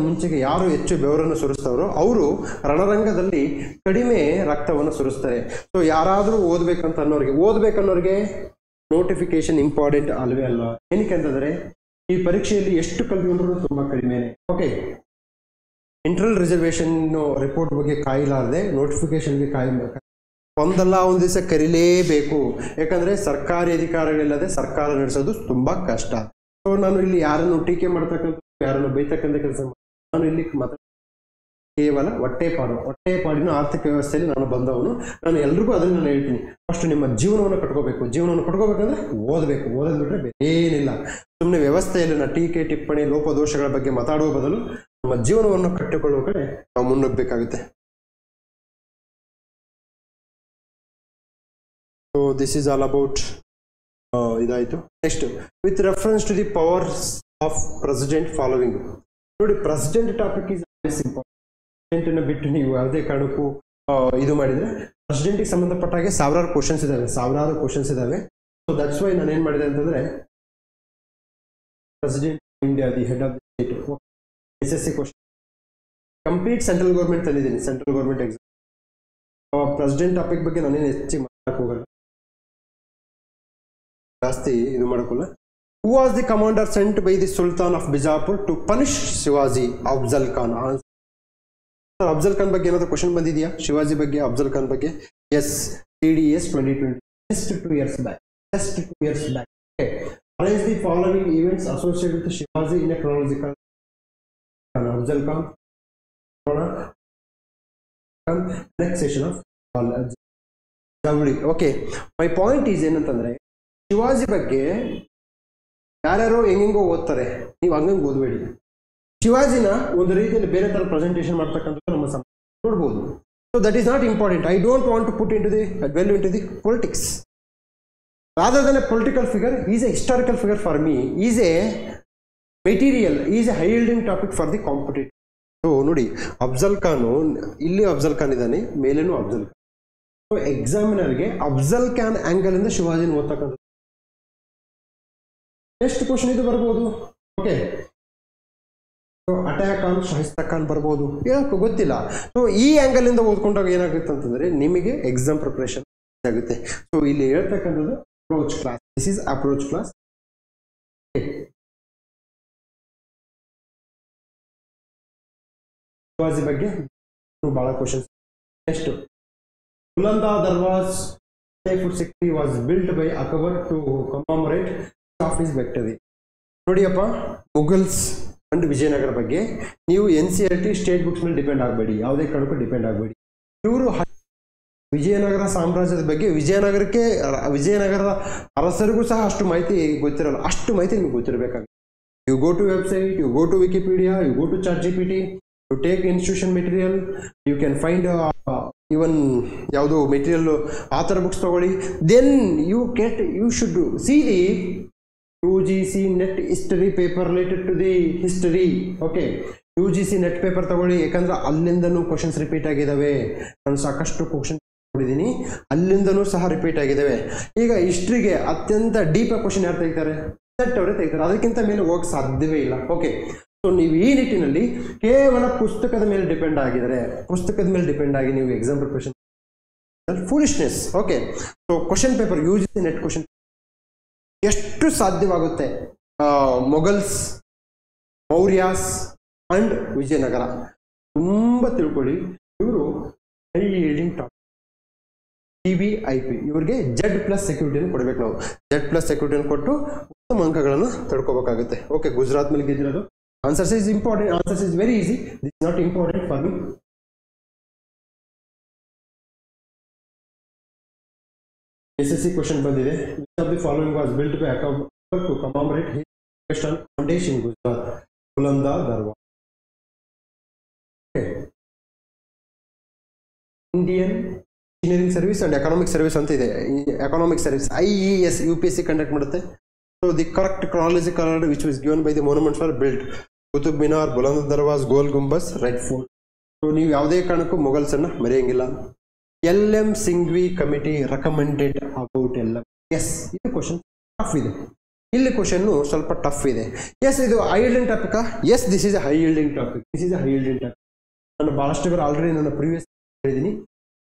ಮುಂಚೆಗೆ ಯಾರು ಹೆಚ್ಚು ಬೆವರನ್ನು ಸುರಿಸ್ತಾರೋ ಅವರು ರಣರಂಗದಲ್ಲಿ ಕಡಿಮೆ ರಕ್ತವನ್ನು ಸುರಿಸ್ತಾರೆ. ಸೊ ಯಾರಾದರೂ ಓದ್ಬೇಕನ್ನೋರಿಗೆ ನೋಟಿಫಿಕೇಶನ್ ಇಂಪಾರ್ಟೆಂಟ್ ಅಲ್ವೇ ಅಲ್ಲ. ಏನಕ್ಕೆ ಅಂತಂದ್ರೆ ಈ ಪರೀಕ್ಷೆಯಲ್ಲಿ ಎಷ್ಟು ಕಲ್ತ್ಕೊಂಡ್ರು ತುಂಬಾ ಕಡಿಮೆನೆ. ಓಕೆ, ಇಂಟರ್ನಲ್ ರಿಸರ್ವೇಶನ್ ರಿಪೋರ್ಟ್ ಬಗ್ಗೆ ಕಾಯಲಾರದೆ ನೋಟಿಫಿಕೇಶನ್ಗೆ ಒಂದಲ್ಲ ಒಂದು ದಿವಸ ಕರೀಲೇಬೇಕು. ಯಾಕಂದ್ರೆ ಸರ್ಕಾರಿ ಅಧಿಕಾರಿಗಳಿಲ್ಲದೆ ಸರ್ಕಾರ ನಡೆಸೋದು ತುಂಬಾ ಕಷ್ಟ. ಸೊ ನಾನು ಇಲ್ಲಿ ಯಾರನ್ನು ಟೀಕೆ ಮಾಡ್ತಕ್ಕಂಥ, ಯಾರನ್ನು ಬೈತಕ್ಕಂಥ ಕೆಲಸ ನಾನು ಇಲ್ಲಿ ಕೇವಲ ಹೊಟ್ಟೆಪಾಡಿನ ಆರ್ಥಿಕ ವ್ಯವಸ್ಥೆಯಲ್ಲಿ ನಾನು ಬಂದವನು. ನಾನು ಎಲ್ರಿಗೂ ಅದನ್ನು ನಾನು ಹೇಳ್ತೀನಿ, ಫಸ್ಟ್ ನಿಮ್ಮ ಜೀವನವನ್ನು ಕಟ್ಕೋಬೇಕಂದ್ರೆ ಓದೋದು ಬಿಟ್ರೆ ಬೇರೆ ಏನಿಲ್ಲ. ಸುಮ್ಮನೆ ವ್ಯವಸ್ಥೆಯಲ್ಲಿನ ಟೀಕೆ ಟಿಪ್ಪಣಿ ಲೋಪದೋಷಗಳ ಬಗ್ಗೆ ಮಾತಾಡುವ ಬದಲು ನಮ್ಮ ಜೀವನವನ್ನು ಕಟ್ಟಿಕೊಳ್ಳುವ ಕಡೆ ನಾವು ಮುನ್ನುಗ್ಗಬೇಕಾಗುತ್ತೆ. So this is all about ಇದಾಯಿತು. Next, with reference to the powers of president following. ನೋಡಿ, president topic is always important. ಪ್ರೆಸಿಡೆಂಟನ್ನು ಬಿಟ್ಟು ನೀವು ಯಾವುದೇ ಕಾರಣಕ್ಕೂ ಇದು ಮಾಡಿದರೆ ಪ್ರೆಸಿಡೆಂಟ್ಗೆ ಸಂಬಂಧಪಟ್ಟಾಗೆ ಸಾವಿರಾರು ಕ್ವಶನ್ಸ್ ಇದಾವೆ. ಸೊ ದಟ್ಸ್ ವೈ ನಾನು ಏನು ಮಾಡಿದೆ ಅಂತಂದರೆ president India the head of the state SSC question complete central government ತಂದಿದ್ದೀನಿ. Central government exam president topic ಬಗ್ಗೆ ನಾನೇನು ಹೆಚ್ಚು ಮಾಡಕ್ಕೆ ಹೋಗಲ್ಲ, ಜಾಸ್ತಿ ಇದು ಮಾಡೋಕ್ಕಲ್ಲ. Who was the commander sent by the sultan of Bijapur to punish Shivaji? Afzal Khan. Afzal Khan ಬಗ್ಗೆ ಏನಾದರೂ ಕ್ವಶನ್ ಬಂದಿದೆಯಾ? ಶಿವಾಜಿ ಬಗ್ಗೆ, ಅಫ್ಜಲ್ ಖಾನ್ ಬಗ್ಗೆ? Yes, CDS 2020, just 2 years back. Okay. Arrange the following events associated with Shivaji in a chronological. Afzal Khan, annexation of Javli. Okay, my point is ಏನಂತಂದ್ರೆ ಶಿವಾಜಿ ಬಗ್ಗೆ ಯಾರ್ಯಾರೋ ಹೆಂಗೋ ಓದ್ತಾರೆ, ನೀವು ಹಂಗಂಗೆ ಓದಬೇಡಿ. ಶಿವಾಜಿನ ಒಂದು ರೀತಿಯಲ್ಲಿ ಬೇರೆ ತರ ಪ್ರೆಸೆಂಟೇಷನ್ ಮಾಡ್ತಕ್ಕಂಥದ್ದು ನಮ್ಮ ನೋಡ್ಬೋದು. So that is not important. I don't want to put into the well into the politics. Rather than a political figure, he is a historical figure for me. He is a material, he is a high yielding topic for the competitor. So ನೋಡಿ, ಅಫ್ಜಲ್ ಖಾನು ಇಲ್ಲಿ ಅಫ್ಜಲ್ ಖಾನ್ ಇದ್ದಾನೆ, ಮೇಲೇನು Afzal Khan. So ಎಕ್ಸಾಮಿನರ್ಗೆ Afzal Khan angle ಇಂದ ಶಿವಾಜಿನ ಓದ್ತಕ್ಕಂಥದ್ದು. ಎಷ್ಟು question ಇದು ಬರ್ಬೋದು. Okay, so attack on Shaista Khan ಬರ್ಬೋದು, ಏನಕ್ಕೆ ಗೊತ್ತಿಲ್ಲ. ಸೊ ಈ ಆಂಗಲ್ ಇಂದ ಓದ್ಕೊಂಡಾಗ ಏನಾಗುತ್ತೆ ಅಂತಂದ್ರೆ ನಿಮಗೆ ಎಕ್ಸಾಮ್ ಪ್ರಿಪರೇಷನ್ ಆಗುತ್ತೆ. ಸೊ ಇಲ್ಲಿ ಹೇಳ್ತಕ್ಕಂಥದ್ದು approach class. This is approach class. Okay. Shivaji ಬಗ್ಗೆ ಬಹಳ questions. Next, Bulanda Darwaza Jaipur city was built by Akbar to commemorate of his victory. ನೋಡಿಯಪ್ಪ, ಮುಘಲ್ಸ್ ಅಂಡ್ ವಿಜಯನಗರ ಬಗ್ಗೆ ನೀವು NCERT ಸ್ಟೇಟ್ ಬುಕ್ಸ್ ಮೇಲೆ ಡಿಪೆಂಡ್ ಆಗಬೇಡಿ, ಯಾವುದೇ ಕಾರಣಕ್ಕೂ ಡಿಪೆಂಡ್ ಆಗಬೇಡಿ. ಇವರು ವಿಜಯನಗರ ಸಾಮ್ರಾಜ್ಯದ ಬಗ್ಗೆ, ವಿಜಯನಗರದ ಅರಸರಿಗೂ ಸಹ ಅಷ್ಟು ಮಾಹಿತಿ ಗೊತ್ತಿರಲ್ಲ, ಅಷ್ಟು ಮಾಹಿತಿ ನಿಮ್ಗೆ ಗೊತ್ತಿರಬೇಕಾಗುತ್ತೆ. You go to website, you go to Wikipedia, you go to ChatGPT, you take institution material, you can find even ಯಾವುದು ಮೆಟೀರಿಯಲ್ ಆಥರ್ ಬುಕ್ಸ್ ತಗೊಳ್ಳಿ. Then you should see the UGC net history paper related to the history. Okay, UGC net paper ತಗೊಳ್ಳಿ, ಯಾಕಂದ್ರೆ ಅಲ್ಲಿಂದನೂ questions repeat ಆಗಿದ್ದಾವೆ. ನಾನು ಸಾಕಷ್ಟು question ನೋಡಿದ್ದೀನಿ, ಅಲ್ಲಿಂದನೂ ಸಹ repeat ಆಗಿದ್ದಾವೆ. ಈಗ ಹಿಸ್ಟ್ರಿಗೆ ಅತ್ಯಂತ ಡೀಪ್ ಕ್ವಶನ್ ಯಾರು ತೆಗಿತಾರೆ? ಸೆಟ್ ಅವರೇ ತೆಗಿತಾರೆ, ಅದಕ್ಕಿಂತ ಮೇಲೆ ಹೋಗಕ್ಕೆ ಸಾಧ್ಯವೇ ಇಲ್ಲ. ಓಕೆ, ಸೊ ನೀವು ಈ ನಿಟ್ಟಿನಲ್ಲಿ ಕೇವಲ ಪುಸ್ತಕದ ಮೇಲೆ ಡಿಪೆಂಡ್ ಆಗಿ ನೀವು exam preparation foolishness. Okay, so question paper UGC net question ಎಷ್ಟು ಸಾಧ್ಯವಾಗುತ್ತೆ ಮೊಘಲ್ಸ್, ಮೌರ್ಯಾಸ್ ಅಂಡ್ ವಿಜಯನಗರ ತುಂಬ ತಿಳ್ಕೊಳ್ಳಿ. ಇವರು ಹೈ ಯೀಲ್ಡಿಂಗ್ ಟಾಪ್ TVIP, ಇವ್ರಿಗೆ Z+ ಸೆಕ್ಯೂರಿಟಿಯನ್ನು ಕೊಡಬೇಕು. ನಾವು Z+ ಸೆಕ್ಯೂರಿಟಿಯನ್ನು ಕೊಟ್ಟು ಉತ್ತಮ ಅಂಕಗಳನ್ನು ತಡ್ಕೋಬೇಕಾಗುತ್ತೆ. ಓಕೆ, ಗುಜರಾತ್ ಮೇಲೆ ಗೆದ್ದಿರೋದು. Answers is important, answers is very easy. This is not important for me. SSC question ಬಂದಿದೆ. Which of the following was built by Akbar to commemorate his foundation in Gujarat? Buland Darwaza. Indian engineering service and economic service ಅಂತ ಇದೆ. Economic service IES UPSC conduct ಮಾಡುತ್ತೆ. So the correct chronological order which was given by the monuments were built: Qutub Minar, Buland Darwaz, Gol Gumbaz, Red Fort. So ನೀವು ಯಾವುದೇ ಕಾರಣಕ್ಕೂ ಮೊಘಲ್ಸ್ ಅನ್ನ ಮರೆಯಂಗಿಲ್ಲ. LM Singhvi committee recommended about LM. S, ಇದು question tough ಇದೆ. ಇಲ್ಲಿ question ಸ್ವಲ್ಪ tough ಇದೆ. S, ಇದು high yielding topic. S, this is A high yielding topic. ನಾನು ಬಹಳಷ್ಟು ಬಾರಿ ಆಲ್ರೆಡಿ ನನ್ನ ಪ್ರೀವಿಯಸ್ ಹೇಳಿದ್ದೀನಿ.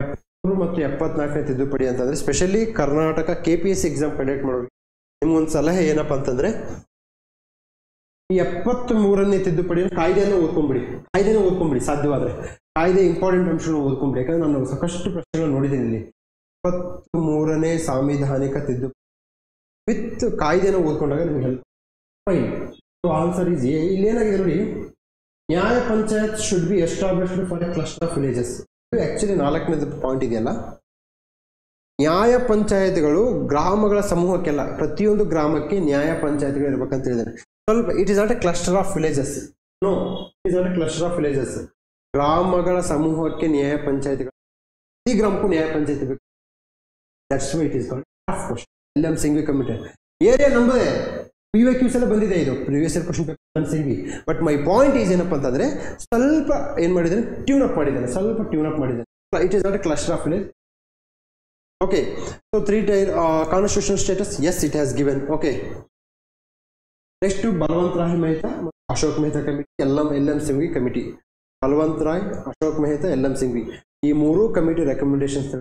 73 ಮತ್ತು 74ನೇ ತಿದ್ದುಪಡಿ ಅಂತಂದ್ರೆ specially Karnataka KPSC exam conduct ಮಾಡೋರು ನಿಮ್ಗೊಂದು ಸಲಹೆ ಏನಪ್ಪಾ ಅಂತಂದ್ರೆ, ಈ 73ನೇ ತಿದ್ದುಪಡಿಯನ್ನು ಕಾಯ್ದೆಯನ್ನು ಓದ್ಕೊಂಡ್ಬಿಡಿ ಸಾಧ್ಯವಾದ್ರೆ. ಕಾಯ್ದೆ ಇಂಪಾರ್ಟೆಂಟ್ ಅಂಶಗಳು ಓದ್ಕೊಂಡ್ಬಿಡಿ. ಯಾಕಂದ್ರೆ ನಾನು ಸಾಕಷ್ಟು ಪ್ರಶ್ನೆಗಳು ನೋಡಿದ್ದೀನಿ ಇಲ್ಲಿ. 73ನೇ ಸಾಂವಿಧಾನಿಕ ತಿದ್ದುಪಡಿ ವಿತ್ ಕಾಯ್ದೆನ ಓದ್ಕೊಂಡಾಗ ನಿಮ್ಗೆ help. Fine. So answer is A. ಇಲ್ಲಿ ಏನಾಗಿದೆ ನೋಡಿ, ನ್ಯಾಯ panchayat should be established for A cluster of villages. ಇದು ಆಕ್ಚುಲಿ 4ನೇ ಪಾಯಿಂಟ್ ಇದೆಯಲ್ಲ, ನ್ಯಾಯ ಪಂಚಾಯತ್ಗಳು ಗ್ರಾಮಗಳ ಸಮೂಹಕ್ಕೆಲ್ಲ, ಪ್ರತಿಯೊಂದು ಗ್ರಾಮಕ್ಕೆ ನ್ಯಾಯ ಪಂಚಾಯತ್ಗಳು ಇರ್ಬೇಕಂತ ಹೇಳಿದ್ದಾರೆ. ಸ್ವಲ್ಪ it is not a cluster of villages. No, it is not a cluster of villages. ಗ್ರಾಮಗಳ ಸಮೂಹಕ್ಕೆ ನ್ಯಾಯ ಪಂಚಾಯತ್ಗಳು, ಈ ಗ್ರಾಮಕ್ಕೂ ನ್ಯಾಯ ಪಂಚಾಯತ್ ಬೇಕು. That's why it is called tough question. LM Singhvi committee area number PYQs ಎಲ್ಲ ಬಂದಿದೆ. ಇದು previous year question paper Singhvi. But my point is ಏನಪ್ಪ ಅಂತಂದ್ರೆ, ಸ್ವಲ್ಪ ಏನ್ ಮಾಡಿದ್ದಾನೆ, ಟ್ಯೂನ್ ಅಪ್ ಮಾಡಿದ್ದಾನೆ. It is not a cluster of village. Okay, so 3-tier constitutional status, yes, it has given. Okay, next to Balwant Rai Mehta, Ashok Mehta committee, LM Singhvi committee. Balwant Rai, Ashok Mehta, LM Singhvi. ಈ ಮೂರು committee recommendations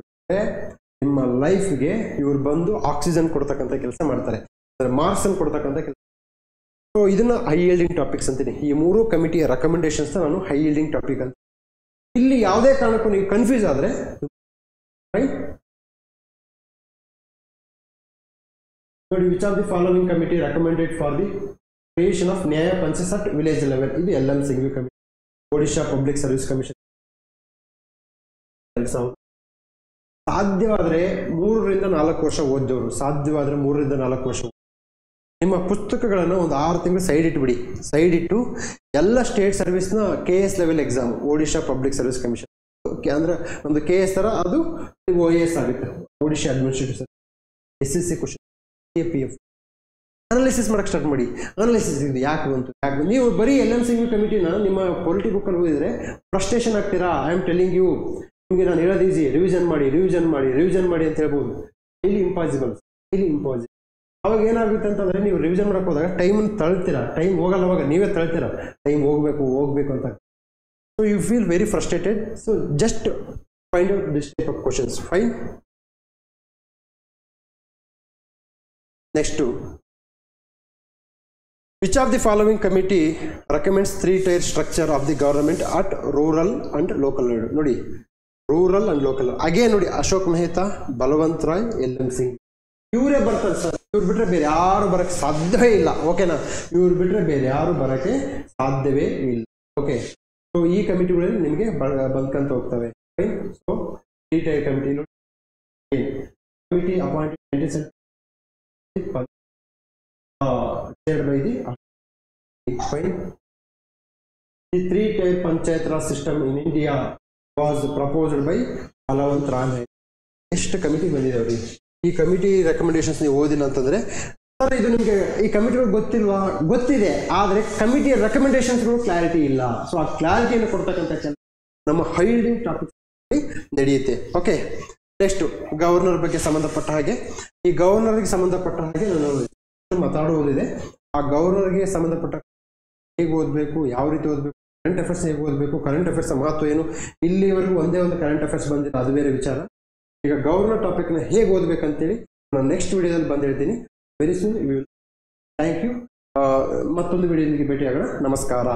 ನಿಮ್ಮ ಲೈಫ್ಗೆ ಇವ್ರು ಬಂದು oxygen ಕೊಡ್ತಕ್ಕಂಥ ಕೆಲಸ ಮಾಡ್ತಾರೆ, marks ಅನ್ನು ಕೊಡ್ತಕ್ಕಂಥ ಕೆಲಸ. ಸೊ ಇದನ್ನ ಹೈ ಯೀಲ್ಡಿಂಗ್ ಟಾಪಿಕ್ಸ್ ಅಂತೀನಿ. ಈ ಮೂರು ಕಮಿಟಿಯ ರೆಕಮೆಂಡೇಶನ್ಸ್ ನಾನು ಹೈ ಯೀಲ್ಡಿಂಗ್ ಟಾಪಿಕ್ ಅಂತ. ಇಲ್ಲಿ ಯಾವುದೇ ಕಾರಣಕ್ಕೂ ನೀವು ಕನ್ಫ್ಯೂಸ್ ಆದ್ರೆ ನೋಡಿ, which of the following committee recommended for the creation of Nyaya Panchayat at village level. ಇದು LM Singhvi ಕಮಿಟಿ. Odisha public service commission. ಸಾಧ್ಯವಾದ್ರೆ 3-4 ವರ್ಷ ಓದಿದವರು, ಸಾಧ್ಯವಾದ್ರೆ 3-4 ವರ್ಷ ನಿಮ್ಮ ಪುಸ್ತಕಗಳನ್ನು ಒಂದು 6 ತಿಂಗಳು ಸೈಡ್ ಇಟ್ಟು ಎಲ್ಲ ಸ್ಟೇಟ್ ಸರ್ವಿಸ್ನ KS level exam, Odisha public service commission ಅಂದ್ರೆ ಒಂದು KS ತರ, ಅದು OAS ಆಗುತ್ತೆ, Odisha administrative service. SSC question, APF analysis ಮಾಡಕ್ಕೆ ಸ್ಟಾರ್ಟ್ ಮಾಡಿ. ಅನಾಲಿಸಿಸ್ ಇದು ಯಾಕೆ ಬಂತು. ನೀವು ಬರೀ LM Singhvi ಕಮಿಟಿನ ನಿಮ್ಮ ಪೊಲಿಟಿ ಬುಕ್ಕಲ್ಲಿ ಓದಿದ್ರೆ ಫ್ರಸ್ಟ್ರೇಷನ್ ಆಗ್ತೀರಾ. ಐ ಆಮ್ ಟೆಲಿಂಗ್ ಯು, ನಿಮಗೆ ನಾನು ಹೇಳೋದು ಈಸಿ, ರಿವಿಷನ್ ಮಾಡಿ ಅಂತ ಹೇಳ್ಬೋದು. Daily impossible. ಅವಾಗ ಏನಾಗುತ್ತೆ ಅಂತಂದ್ರೆ, ನೀವು ರಿವಿಷನ್ ಮಾಡಕ್ಕೆ ಹೋದಾಗ ಟೈಮನ್ನು ತಳ್ತೀರಾ, ಟೈಮ್ ಹೋಗಲ್ಲ, ಅವಾಗ ನೀವೇ ತಳ್ತೀರಾ, ಟೈಮ್ ಹೋಗ್ಬೇಕು ಅಂತ. So you feel very frustrated. So just find out this type of questions. Fine. Next, which of the following committee recommends 3-tier structure of the government at rural and local level? ನೋಡಿ, rural and local. Again ನೋಡಿ, Ashok Mehta, Balwant Roy, LM Singhvi ಇವರೇ ಬರ್ತಾರೆ sir. ಇವ್ರು ಬಿಟ್ರೆ ಬೇರೆ ಯಾರು ಬರಕ್ಕೆ ಸಾಧ್ಯವೇ ಇಲ್ಲ. ಓಕೆನಾ? ಇವ್ರು ಬಿಟ್ರೆ ಬೇರೆ ಯಾರು ಬರಕ್ಕೆ ಸಾಧ್ಯವೇ ಇಲ್ಲ. ಓಕೆ, ಸೊ ಈ ಕಮಿಟಿಗಳಲ್ಲಿ ನಿಮಗೆ ಬಂದ್ಕಂತ ಹೋಗ್ತವೆ. ಸೊ 3-tier ಕಮಿಟಿ ನೋಡಿ, committee appointed chaired by the fine. The 3-tier Panchayat Raj system in India was proposed by Balwant Rai. ಎಷ್ಟು ಕಮಿಟಿ ಬಂದಿದೆ. ಈ ಕಮಿಟಿ ರೆಕಮೆಂಡೇಶನ್ಸ್ ನೀವು ಓದಿಲ್ಲ ಅಂತಂದ್ರೆ, ಸರ್ ಇದು ನಿಮಗೆ ಈ ಕಮಿಟಿಗಳು ಗೊತ್ತಿಲ್ವಾ? ಗೊತ್ತಿದೆ, ಆದರೆ ಕಮಿಟಿಯ ರೆಕಮೆಂಡೇಶನ್ಸ್ಗಳು ಕ್ಲಾರಿಟಿ ಇಲ್ಲ. ಸೊ ಆ ಕ್ಲಾರಿಟಿಯನ್ನು ಕೊಡ್ತಕ್ಕಂಥ ಕೆಲಸ ನಮ್ಮ ಹೈ ಯೀಲ್ಡಿಂಗ್ ಟಾಪಿಕ್ ನಡೆಯುತ್ತೆ. ಓಕೆ, ನೆಕ್ಸ್ಟ್ ಗವರ್ನರ್ ಬಗ್ಗೆ ಸಂಬಂಧಪಟ್ಟ ಹಾಗೆ, ಈ ಗವರ್ನರ್ಗೆ ಸಂಬಂಧಪಟ್ಟ ಹಾಗೆ ನಾನು ಮಾತಾಡುವುದಿದೆ. ಆ ಗವರ್ನರ್ಗೆ ಸಂಬಂಧಪಟ್ಟ ಹೇಗೆ ಓದಬೇಕು, ಯಾವ ರೀತಿ ಓದಬೇಕು, ಕರೆಂಟ್ ಅಫೇರ್ಸ್ ಹೇಗೆ ಓದಬೇಕು, ಕರೆಂಟ್ ಅಫೇರ್ಸ್ ಮಹತ್ವ ಏನು, ಇಲ್ಲಿವರೆಗೂ ಒಂದೇ ಒಂದು ಕರೆಂಟ್ ಅಫೇರ್ಸ್ ಬಂದಿಲ್ಲ, ಅದು ಬೇರೆ ವಿಚಾರ. ಈಗ ಗವರ್ನರ್ ಟಾಪಿಕ್ನ ಹೇಗೆ ಓದಬೇಕಂತೇಳಿ ನಾನು ನೆಕ್ಸ್ಟ್ ವಿಡಿಯೋದಲ್ಲಿ ಬಂದು ಹೇಳ್ತೀನಿ. Very soon. Thank you. ಮತ್ತೊಂದು ವಿಡಿಯೋನಿಗೆ ಭೇಟಿಯಾಗೋಣ. ನಮಸ್ಕಾರ.